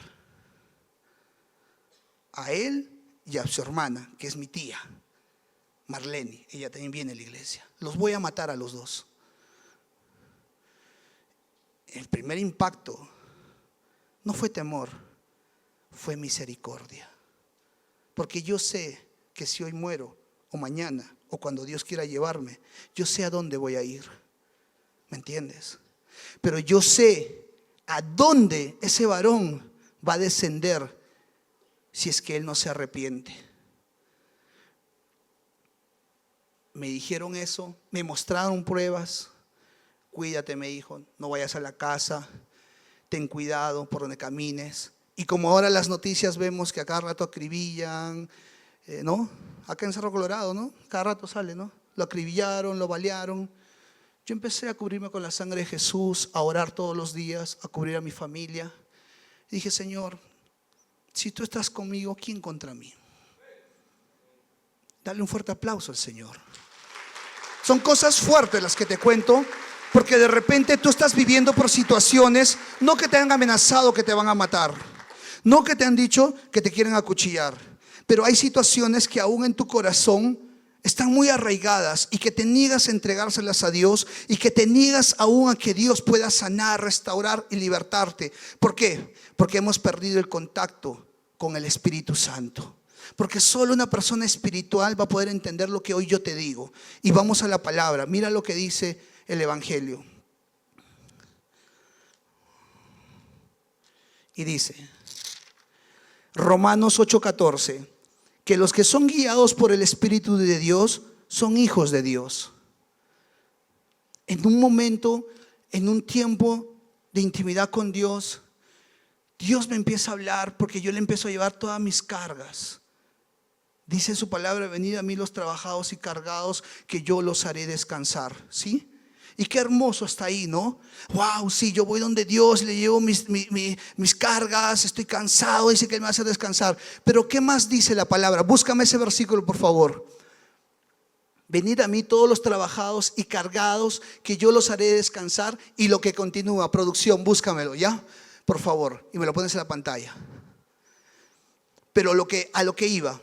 A él y a su hermana, que es mi tía, Marlene. Ella también viene a la iglesia. Los voy a matar a los dos. El primer impacto no fue temor, fue misericordia. Porque yo sé que si hoy muero o mañana o cuando Dios quiera llevarme, yo sé a dónde voy a ir. ¿Me entiendes? Pero yo sé a dónde ese varón va a descender si es que él no se arrepiente. Me dijeron eso, me mostraron pruebas. Cuídate, me dijo, no vayas a la casa, ten cuidado por donde camines. Y como ahora las noticias vemos que a cada rato acribillan, ¿no? Acá en Cerro Colorado, ¿no? Cada rato sale, ¿no? Lo acribillaron, lo balearon. Yo empecé a cubrirme con la sangre de Jesús, a orar todos los días, a cubrir a mi familia. Y dije, Señor, si tú estás conmigo, ¿quién contra mí? Dale un fuerte aplauso al Señor. Son cosas fuertes las que te cuento, porque de repente tú estás viviendo por situaciones, no que te han amenazado que te van a matar, no que te han dicho que te quieren acuchillar, pero hay situaciones que aún en tu corazón están muy arraigadas y que te niegas a entregárselas a Dios y que te niegas aún a que Dios pueda sanar, restaurar y libertarte. ¿Por qué? Porque hemos perdido el contacto con el Espíritu Santo. Porque solo una persona espiritual va a poder entender lo que hoy yo te digo. Y vamos a la palabra. Mira lo que dice el Evangelio. Y dice, Romanos 8:14, que los que son guiados por el Espíritu de Dios son hijos de Dios. En un momento, en un tiempo de intimidad con Dios, Dios me empieza a hablar porque yo le empiezo a llevar todas mis cargas. Dice su palabra, venid a mí los trabajados y cargados, que yo los haré descansar. ¿Sí? Y qué hermoso está ahí, ¿no? Wow, sí, yo voy donde Dios, le llevo mis cargas, estoy cansado, dice que Él me hace descansar. Pero ¿qué más dice la palabra? Búscame ese versículo, por favor. Venid a mí todos los trabajados y cargados, que yo los haré descansar. Y lo que continúa, producción, búscamelo, ¿ya? Por favor, y me lo pones en la pantalla. Pero a lo que iba,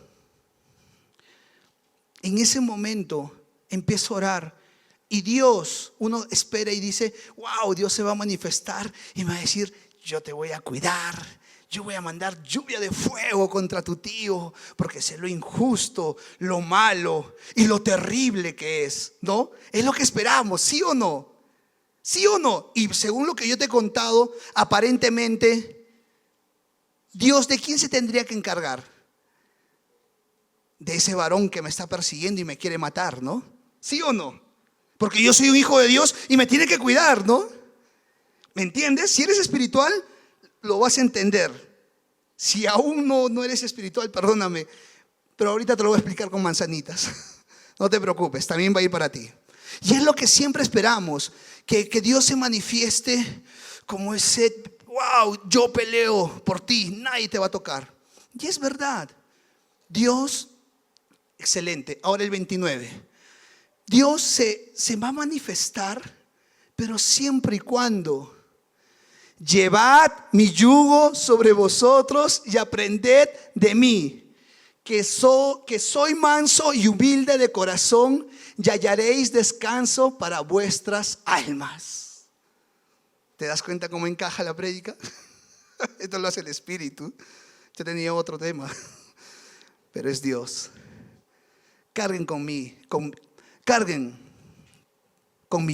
en ese momento empiezo a orar y Dios, uno espera y dice, wow, Dios se va a manifestar y me va a decir, yo te voy a cuidar, yo voy a mandar lluvia de fuego contra tu tío, porque sé lo injusto, lo malo y lo terrible que es, ¿no? Es lo que esperamos, ¿sí o no? ¿Sí o no? Y según lo que yo te he contado, aparentemente, Dios, ¿de quién se tendría que encargar? De ese varón que me está persiguiendo y me quiere matar, ¿no? ¿Sí o no? Porque yo soy un hijo de Dios y me tiene que cuidar, ¿no? ¿Me entiendes? Si eres espiritual, lo vas a entender. Si aún no eres espiritual, perdóname, pero ahorita te lo voy a explicar con manzanitas. No te preocupes, también va a ir para ti. Y es lo que siempre esperamos, que Dios se manifieste como ese, wow, yo peleo por ti, nadie te va a tocar. Y es verdad. Dios, excelente. Ahora el 29. Dios se va a manifestar, pero siempre y cuando llevad mi yugo sobre vosotros y aprended de mí, que soy manso y humilde de corazón, y hallaréis descanso para vuestras almas. ¿Te das cuenta cómo encaja la prédica? Esto lo hace el Espíritu. Yo tenía otro tema, pero es Dios. Carguen con mi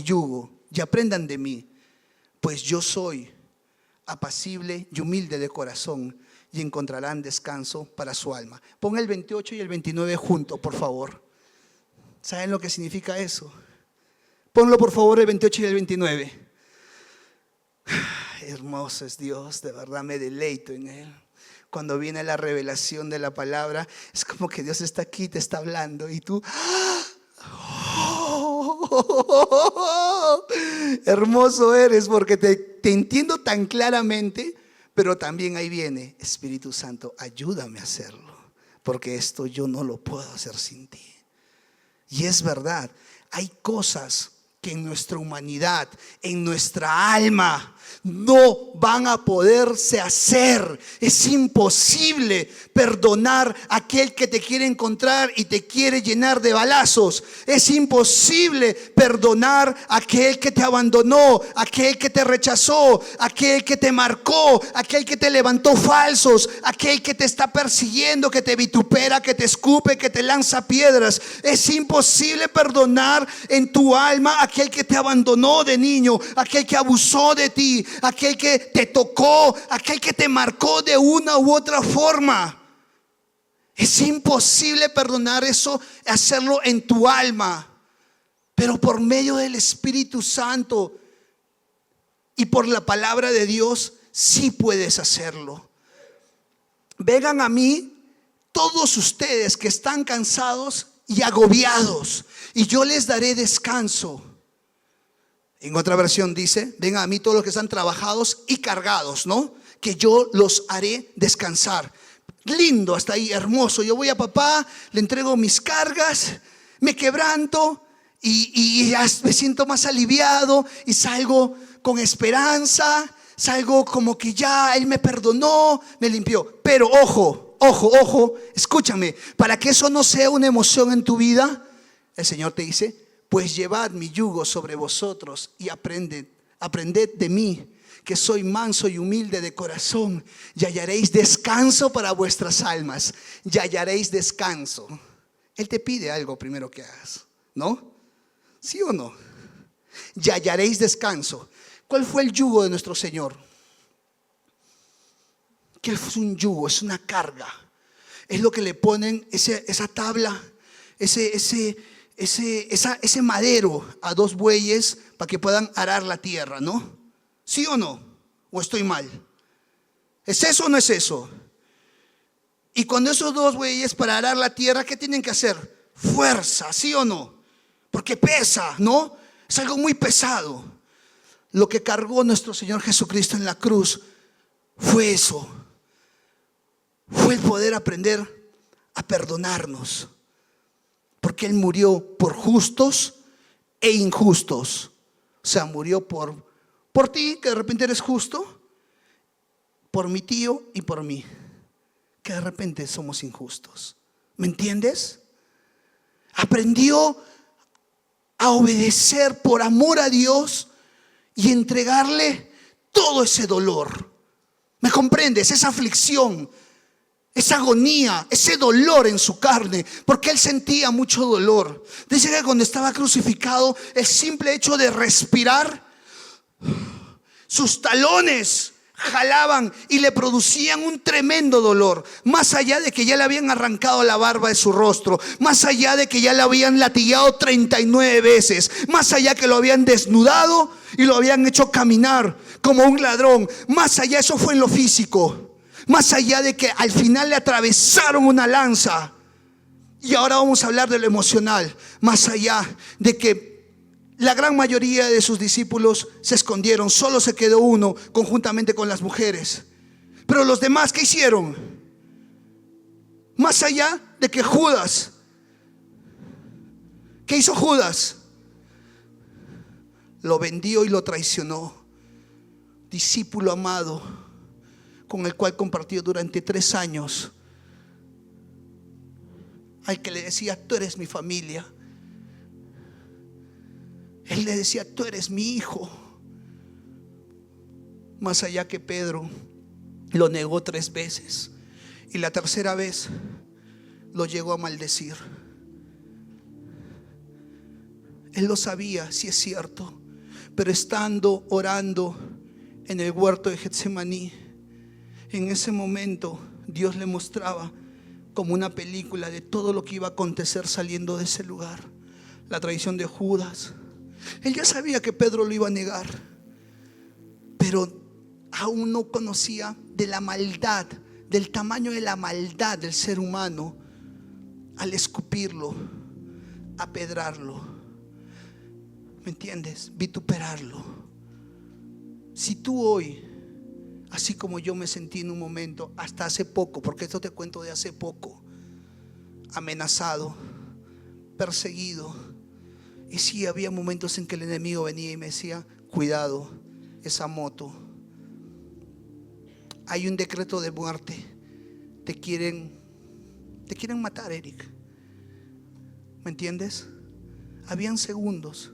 yugo y aprendan de mí, pues yo soy apacible y humilde de corazón, y encontrarán descanso para su alma. Pon el 28 y el 29 juntos, por favor. ¿Saben lo que significa eso? Ponlo por favor el 28 y el 29. Hermoso es Dios, de verdad me deleito en Él. Cuando viene la revelación de la palabra, es como que Dios está aquí, te está hablando y tú... hermoso eres porque te entiendo tan claramente, pero también ahí viene, Espíritu Santo, ayúdame a hacerlo, porque esto yo no lo puedo hacer sin ti. Y es verdad, hay cosas que en nuestra humanidad, en nuestra alma, no van a poderse hacer. Es imposible perdonar a aquel que te quiere encontrar y te quiere llenar de balazos. Es imposible perdonar a aquel que te abandonó, aquel que te rechazó, aquel que te marcó, aquel que te levantó falsos, aquel que te está persiguiendo, que te vitupera, que te escupe, que te lanza piedras. Es imposible perdonar en tu alma a aquel que te abandonó de niño, aquel que abusó de ti, aquel que te tocó, aquel que te marcó de una u otra forma. Es imposible perdonar eso, hacerlo en tu alma, pero por medio del Espíritu Santo y por la palabra de Dios sí puedes hacerlo. Vengan a mí todos ustedes que están cansados y agobiados, y yo les daré descanso. En otra versión dice, vengan a mí todos los que están trabajados y cargados, ¿no? Que yo los haré descansar. Lindo, hasta ahí, hermoso. Yo voy a papá, le entrego mis cargas, me quebranto y ya me siento más aliviado y salgo con esperanza, salgo como que ya Él me perdonó, me limpió. Pero ojo, escúchame, para que eso no sea una emoción en tu vida, el Señor te dice, pues llevad mi yugo sobre vosotros y aprended de mí, que soy manso y humilde de corazón, y hallaréis descanso para vuestras almas. Y hallaréis descanso. Él te pide algo primero que hagas, ¿no? ¿Sí o no? Y hallaréis descanso. ¿Cuál fue el yugo de nuestro Señor? ¿Qué es un yugo? Es una carga. Es lo que le ponen esa tabla, ese madero a dos bueyes para que puedan arar la tierra, ¿no? ¿Sí o no? ¿O estoy mal? ¿Es eso o no es eso? Y cuando esos dos bueyes para arar la tierra, ¿qué tienen que hacer? Fuerza, ¿sí o no? Porque pesa, ¿no? Es algo muy pesado. Lo que cargó nuestro Señor Jesucristo en la cruz fue eso. Fue el poder aprender a perdonarnos. Porque Él murió por justos e injustos. O sea, murió por ti, que de repente eres justo, por mi tío y por mí, que de repente somos injustos. ¿Me entiendes? Aprendió a obedecer por amor a Dios y entregarle todo ese dolor. ¿Me comprendes? Esa aflicción, esa agonía, ese dolor en su carne, porque Él sentía mucho dolor. Dice que cuando estaba crucificado, el simple hecho de respirar sus talones jalaban y le producían un tremendo dolor. Más allá de que ya le habían arrancado la barba de su rostro, más allá de que ya le habían latigado 39 veces, más allá que lo habían desnudado y lo habían hecho caminar como un ladrón, más allá, eso fue en lo físico, más allá de que al final le atravesaron una lanza. Y ahora vamos a hablar de lo emocional, más allá de que la gran mayoría de sus discípulos se escondieron, solo se quedó uno conjuntamente con las mujeres. Pero los demás, ¿qué hicieron? Más allá de que Judas, ¿qué hizo Judas? Lo vendió y lo traicionó. Discípulo amado, con el cual compartió durante 3 años, al que le decía: tú eres mi familia. Él le decía: tú eres mi hijo. Más allá que Pedro lo negó 3 veces, y la tercera vez lo llegó a maldecir. Él lo sabía, sí es cierto, pero estando orando en el huerto de Getsemaní, en ese momento Dios le mostraba como una película de todo lo que iba a acontecer saliendo de ese lugar. La traición de Judas. Él ya sabía que Pedro lo iba a negar, pero aún no conocía de la maldad, del tamaño de la maldad del ser humano al escupirlo, apedrarlo. ¿Me entiendes? Vituperarlo. Si tú hoy, así como yo me sentí en un momento, hasta hace poco, porque esto te cuento de hace poco, amenazado, perseguido. Y sí, había momentos en que el enemigo venía y me decía: cuidado, esa moto, hay un decreto de muerte, te quieren matar, Eric. ¿Me entiendes? Habían segundos,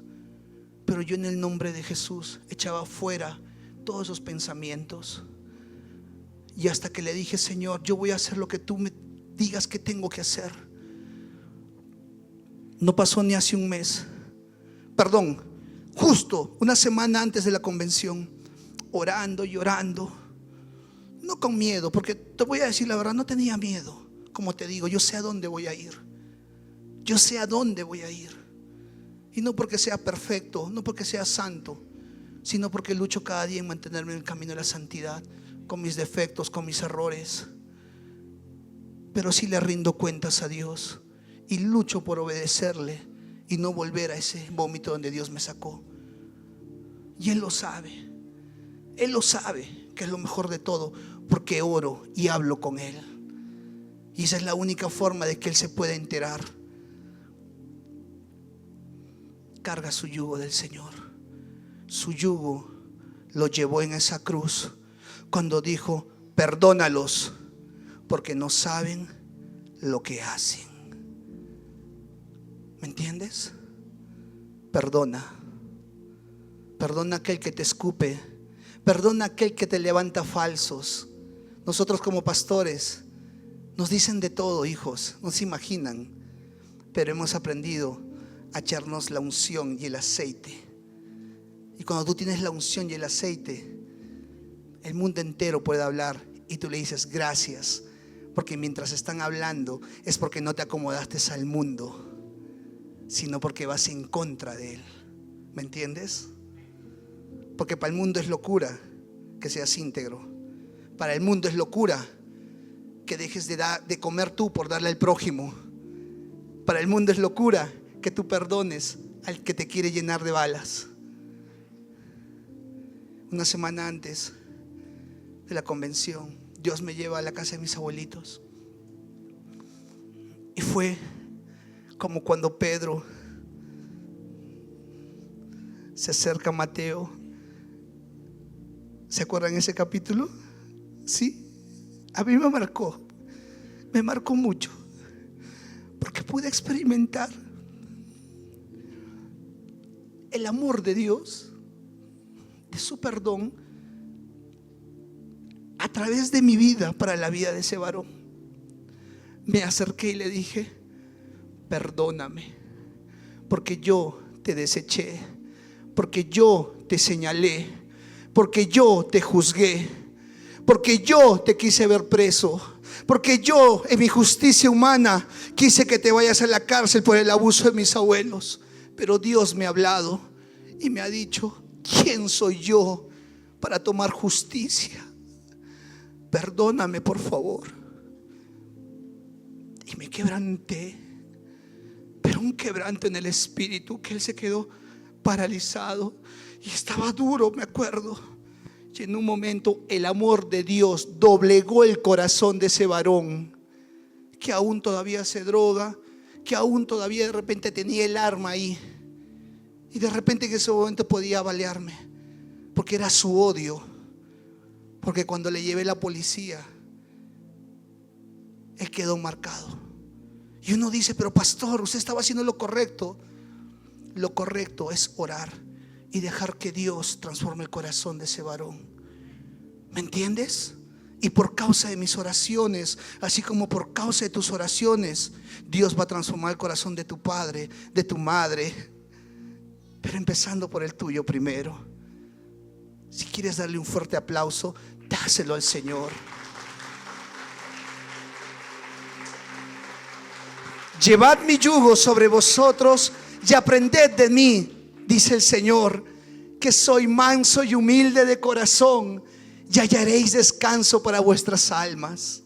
pero yo en el nombre de Jesús echaba fuera todos esos pensamientos. Y hasta que le dije: Señor, yo voy a hacer lo que tú me digas que tengo que hacer. No pasó ni hace un mes, perdón, justo una semana antes de la convención, orando y orando, no con miedo, porque te voy a decir la verdad, no tenía miedo. Como te digo, yo sé a dónde voy a ir. Yo sé a dónde voy a ir. Y no porque sea perfecto, no porque sea santo, sino porque lucho cada día en mantenerme en el camino de la santidad, con mis defectos, con mis errores. Pero sí le rindo cuentas a Dios y lucho por obedecerle y no volver a ese vómito donde Dios me sacó. Y Él lo sabe. Él lo sabe, que es lo mejor de todo, porque oro y hablo con Él. Y esa es la única forma de que Él se pueda enterar. Carga su yugo del Señor. Su yugo lo llevó en esa cruz cuando dijo: perdónalos, porque no saben lo que hacen. ¿Me entiendes? Perdona. Perdona a aquel que te escupe. Perdona a aquel que te levanta falsos. Nosotros como pastores nos dicen de todo, hijos, no se imaginan, pero hemos aprendido a echarnos la unción y el aceite. Y cuando tú tienes la unción y el aceite, el mundo entero puede hablar y tú le dices: gracias, porque mientras están hablando es porque no te acomodaste al mundo, sino porque vas en contra de él. ¿Me entiendes? Porque para el mundo es locura que seas íntegro. Para el mundo es locura que dejes de comer tú por darle al prójimo. Para el mundo es locura que tú perdones al que te quiere llenar de balas. Una semana antes de la convención, Dios me lleva a la casa de mis abuelitos. Y fue como cuando Pedro se acerca a Mateo. ¿Se acuerdan ese capítulo? Sí. A mí me marcó mucho, porque pude experimentar el amor de Dios, de su perdón, a través de mi vida para la vida de ese varón. Me acerqué y le dije: perdóname, porque yo te deseché, porque yo te señalé, porque yo te juzgué, porque yo te quise ver preso, porque yo en mi justicia humana quise que te vayas a la cárcel por el abuso de mis abuelos. Pero Dios me ha hablado y me ha dicho: ¿quién soy yo para tomar justicia? Perdóname, por favor. Y me quebranté, pero un quebranto en el espíritu, que él se quedó paralizado y estaba duro, me acuerdo. Y en un momento el amor de Dios doblegó el corazón de ese varón, que aún todavía se droga, que aún todavía de repente tenía el arma ahí, y de repente en ese momento podía balearme, porque era su odio. Porque cuando le llevé la policía, él quedó marcado. Y uno dice: pero pastor, usted estaba haciendo lo correcto. Lo correcto es orar y dejar que Dios transforme el corazón de ese varón. ¿Me entiendes? Y por causa de mis oraciones, así como por causa de tus oraciones, Dios va a transformar el corazón de tu padre, de tu madre, pero empezando por el tuyo primero. Si quieres darle un fuerte aplauso, dáselo al Señor. Llevad mi yugo sobre vosotros y aprended de mí, dice el Señor, que soy manso y humilde de corazón, y hallaréis descanso para vuestras almas.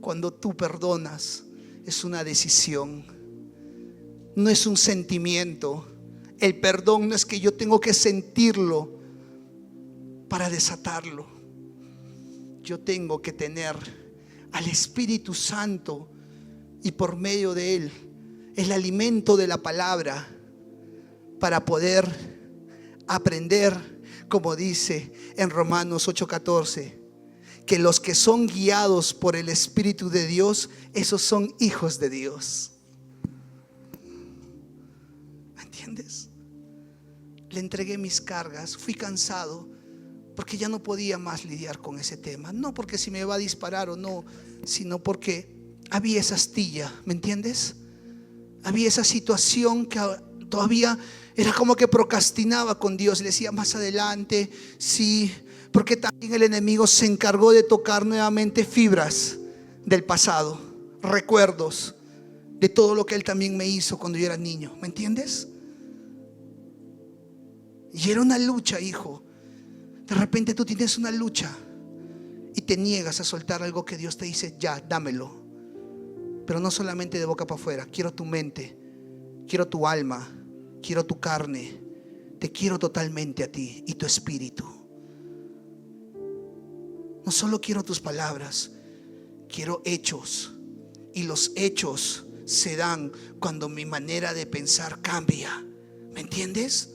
Cuando tú perdonas, es una decisión, no es un sentimiento. El perdón no es que yo tengo que sentirlo para desatarlo. Yo tengo que tener al Espíritu Santo, y por medio de él, el alimento de la palabra, para poder aprender, como dice en Romanos 8:14, que los que son guiados por el Espíritu de Dios, esos son hijos de Dios. ¿Me entiendes? Le entregué mis cargas, fui cansado, porque ya no podía más lidiar con ese tema. No porque si me va a disparar o no, sino porque había esa astilla, ¿me entiendes? Había esa situación que todavía era como que procrastinaba con Dios. Le decía: más adelante, sí. Porque también el enemigo se encargó de tocar nuevamente fibras del pasado, recuerdos de todo lo que él también me hizo cuando yo era niño, ¿me entiendes? Y era una lucha, hijo. De repente tú tienes una lucha y te niegas a soltar algo que Dios te dice: ya, dámelo. Pero no solamente de boca para afuera. Quiero tu mente, quiero tu alma, quiero tu carne. Te quiero totalmente a ti y tu espíritu. No solo quiero tus palabras, quiero hechos. Y los hechos se dan cuando mi manera de pensar cambia. ¿Me entiendes?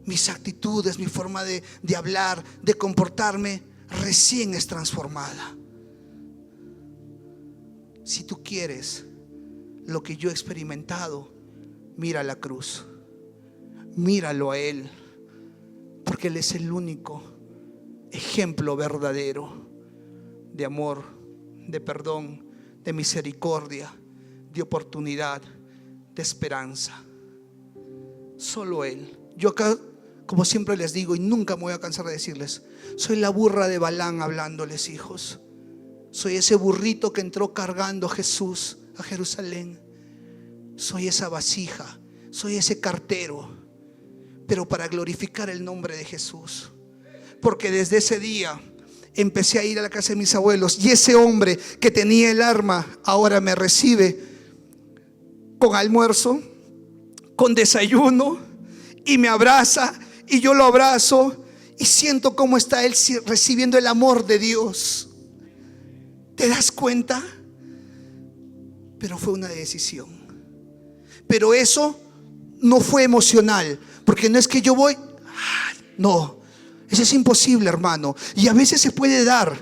Mis actitudes, mi forma de hablar, de comportarme, recién es transformada. Si tú quieres lo que yo he experimentado, mira la cruz, míralo a Él, porque Él es el único ejemplo verdadero de amor, de perdón, de misericordia, de oportunidad, de esperanza. Solo Él. Yo acá, como siempre les digo, y nunca me voy a cansar de decirles, soy la burra de Balaam hablándoles, hijos. Soy ese burrito que entró cargando Jesús a Jerusalén. Soy esa vasija, soy ese cartero, pero para glorificar el nombre de Jesús. Porque desde ese día empecé a ir a la casa de mis abuelos, y ese hombre que tenía el arma ahora me recibe con almuerzo, con desayuno, y me abraza, y yo lo abrazo, y siento cómo está él recibiendo el amor de Dios. ¿Te das cuenta? Pero fue una decisión. Pero eso no fue emocional, porque no es que yo voy, no, eso es imposible, hermano. Y a veces se puede dar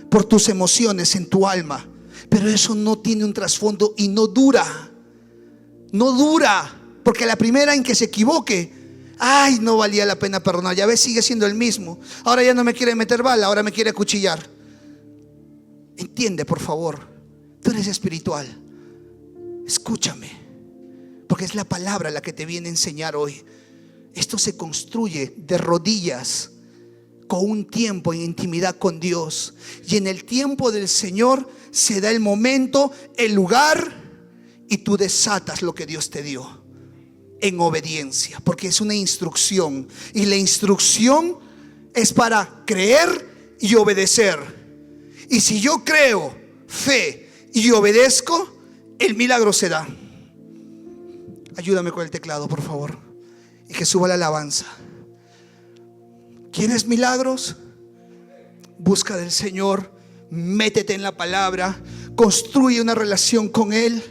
por tus emociones en tu alma, pero eso no tiene un trasfondo y no dura. No dura, porque la primera en que se equivoque, ay, no valía la pena perdonar. Ya ves, sigue siendo el mismo. Ahora ya no me quiere meter bala, ahora me quiere acuchillar. Entiende, por favor. Tú eres espiritual. Escúchame, porque es la palabra la que te viene a enseñar hoy. Esto se construye de rodillas, con un tiempo en intimidad con Dios. Y en el tiempo del Señor se da el momento, el lugar, y tú desatas lo que Dios te dio en obediencia, porque es una instrucción, y la instrucción es para creer y obedecer. Y si yo creo, fe y obedezco, el milagro se da. Ayúdame con el teclado, por favor, y que suba la alabanza. ¿Quieres milagros? Busca del Señor, métete en la palabra, construye una relación con Él,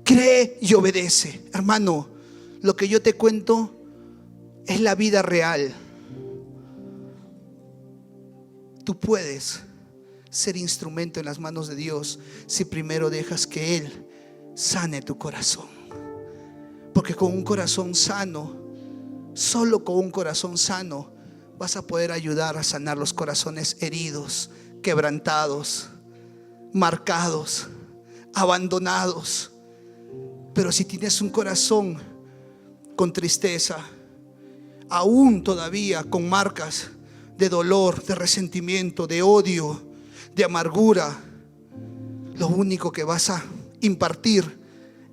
cree y obedece. Hermano, lo que yo te cuento es la vida real. Tú puedes ser instrumento en las manos de Dios si primero dejas que Él sane tu corazón. Porque con un corazón sano, solo con un corazón sano, vas a poder ayudar a sanar los corazones heridos, quebrantados, marcados, abandonados. Pero si tienes un corazón con tristeza, aún todavía con marcas de dolor, de resentimiento, de odio, de amargura, lo único que vas a impartir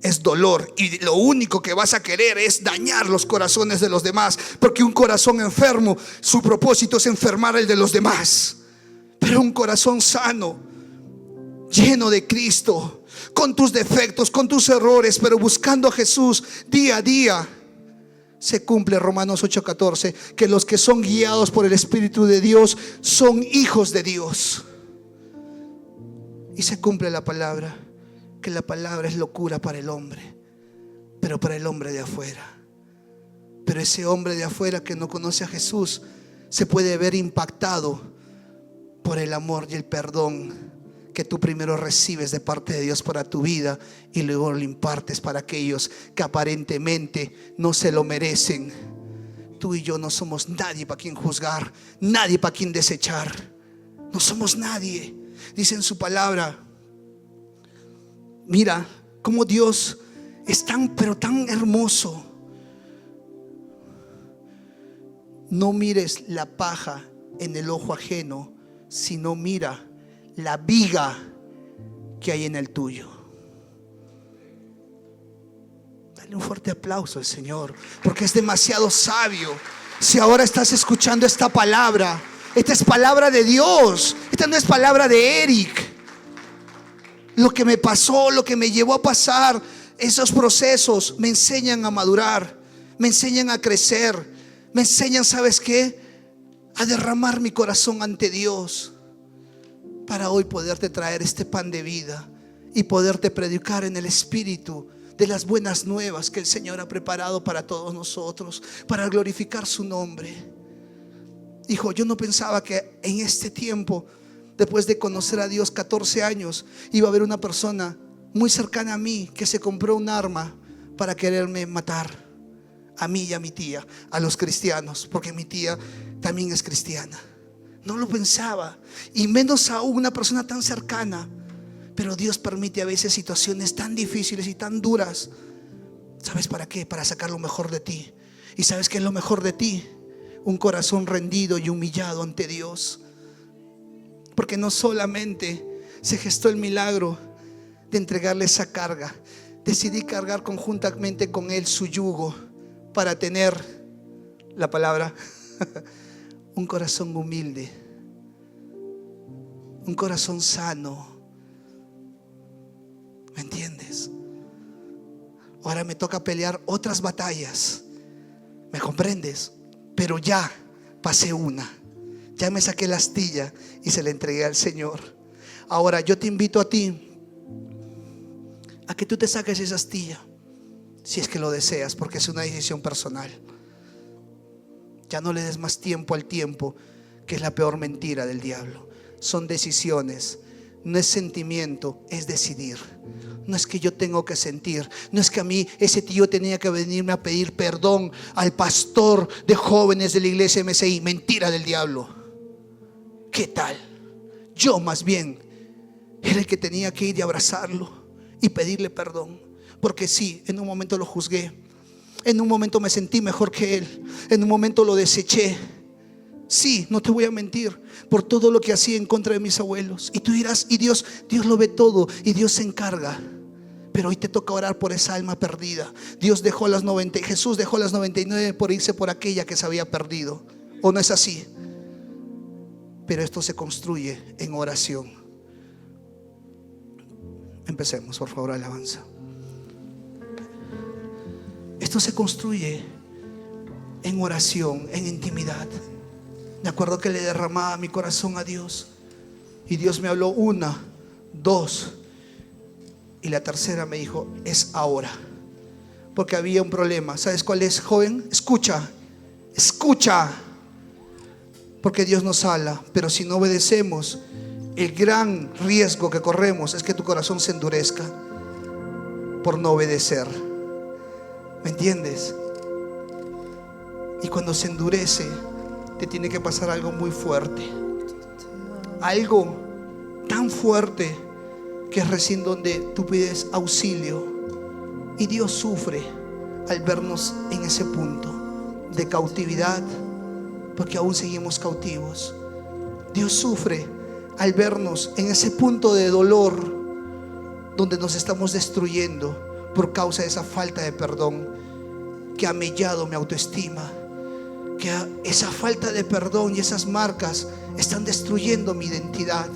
es dolor, y lo único que vas a querer es dañar los corazones de los demás, porque un corazón enfermo, su propósito es enfermar el de los demás. Pero un corazón sano, lleno de Cristo, con tus defectos, con tus errores, pero buscando a Jesús día a día, se cumple Romanos 8:14, que los que son guiados por el Espíritu de Dios son hijos de Dios. Y se cumple la palabra, que la palabra es locura para el hombre, pero para el hombre de afuera. Pero ese hombre de afuera que no conoce a Jesús se puede ver impactado por el amor y el perdón que tú primero recibes de parte de Dios para tu vida, y luego lo impartes para aquellos que aparentemente no se lo merecen. Tú y yo no somos nadie para quien juzgar, nadie para quien desechar. No somos nadie. Dice en su palabra, mira cómo Dios es tan, pero tan hermoso. No mires la paja en el ojo ajeno, sino mira la viga que hay en el tuyo. Dale un fuerte aplauso al Señor, porque es demasiado sabio. Si ahora estás escuchando esta palabra, esta es palabra de Dios, esta no es palabra de Eric. Lo que me pasó, lo que me llevó a pasar, esos procesos me enseñan a madurar, me enseñan a crecer, me enseñan, ¿sabes qué? A derramar mi corazón ante Dios, para hoy poderte traer este pan de vida y poderte predicar en el Espíritu de las buenas nuevas que el Señor ha preparado para todos nosotros, para glorificar su nombre. Hijo, yo no pensaba que en este tiempo, después de conocer a Dios 14 años, iba a haber una persona muy cercana a mí que se compró un arma para quererme matar, a mí y a mi tía, a los cristianos, porque mi tía también es cristiana. No lo pensaba, y menos aún una persona tan cercana. Pero Dios permite a veces situaciones tan difíciles y tan duras. ¿Sabes para qué? Para sacar lo mejor de ti. ¿Y sabes qué es lo mejor de ti? Un corazón rendido y humillado ante Dios. Porque no solamente se gestó el milagro de entregarle esa carga, decidí cargar conjuntamente con Él su yugo, para tener la palabra un corazón humilde, un corazón sano. ¿Me entiendes? Ahora me toca pelear otras batallas. ¿Me comprendes? Pero ya pasé una. Ya me saqué la astilla y se la entregué al Señor. Ahora yo te invito a ti a que tú te saques esa astilla, si es que lo deseas, porque es una decisión personal. Ya no le des más tiempo al tiempo, que es la peor mentira del diablo. Son decisiones, no es sentimiento, es decidir. No es que yo tengo que sentir, no es que a mí ese tío tenía que venirme a pedir perdón al pastor de jóvenes de la iglesia MSI. Mentira del diablo. ¿Qué tal? Yo más bien era el que tenía que ir y abrazarlo y pedirle perdón, porque sí, en un momento lo juzgué, en un momento me sentí mejor que él, en un momento lo deseché, Sí, no te voy a mentir, por todo lo que hacía en contra de mis abuelos. Y tú dirás, y Dios lo ve todo y Dios se encarga. Pero hoy te toca orar por esa alma perdida. Jesús dejó las 99 por irse por aquella que se había perdido. ¿O no es así? Pero esto se construye en oración. Empecemos, por favor, alabanza. Esto se construye en oración, en intimidad. Me acuerdo que le derramaba mi corazón a Dios y Dios me habló 1, 2 y la tercera me dijo: es ahora. Porque había un problema. ¿Sabes cuál es, joven? Escucha, porque Dios nos habla, pero si no obedecemos, el gran riesgo que corremos es que tu corazón se endurezca por no obedecer. ¿Me entiendes? Y cuando se endurece, te tiene que pasar algo muy fuerte. Algo tan fuerte que es recién donde tú pides auxilio. Y Dios sufre al vernos en ese punto de cautividad, porque aún seguimos cautivos. Dios sufre al vernos en ese punto de dolor donde nos estamos destruyendo por causa de esa falta de perdón que ha mellado mi autoestima, que esa falta de perdón y esas marcas están destruyendo mi identidad,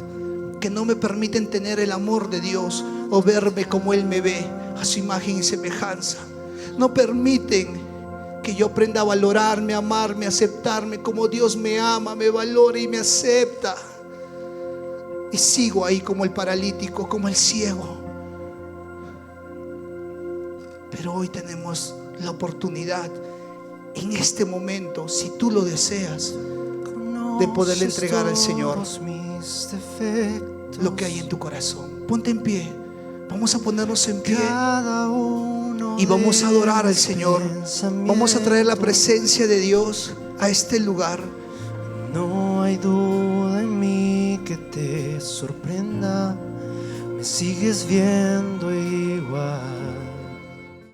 que no me permiten tener el amor de Dios o verme como Él me ve, a su imagen y semejanza. No permiten que yo aprenda a valorarme, amarme, aceptarme como Dios me ama, me valora y me acepta. Y sigo ahí como el paralítico, como el ciego. Pero hoy tenemos la oportunidad, en este momento, si tú lo deseas, de poderle entregar al Señor lo que hay en tu corazón. Ponte en pie. Vamos a ponernos en pie y vamos a adorar al Señor. Vamos a traer la presencia de Dios a este lugar. No hay duda en mí que te sorprenda, me sigues viendo igual.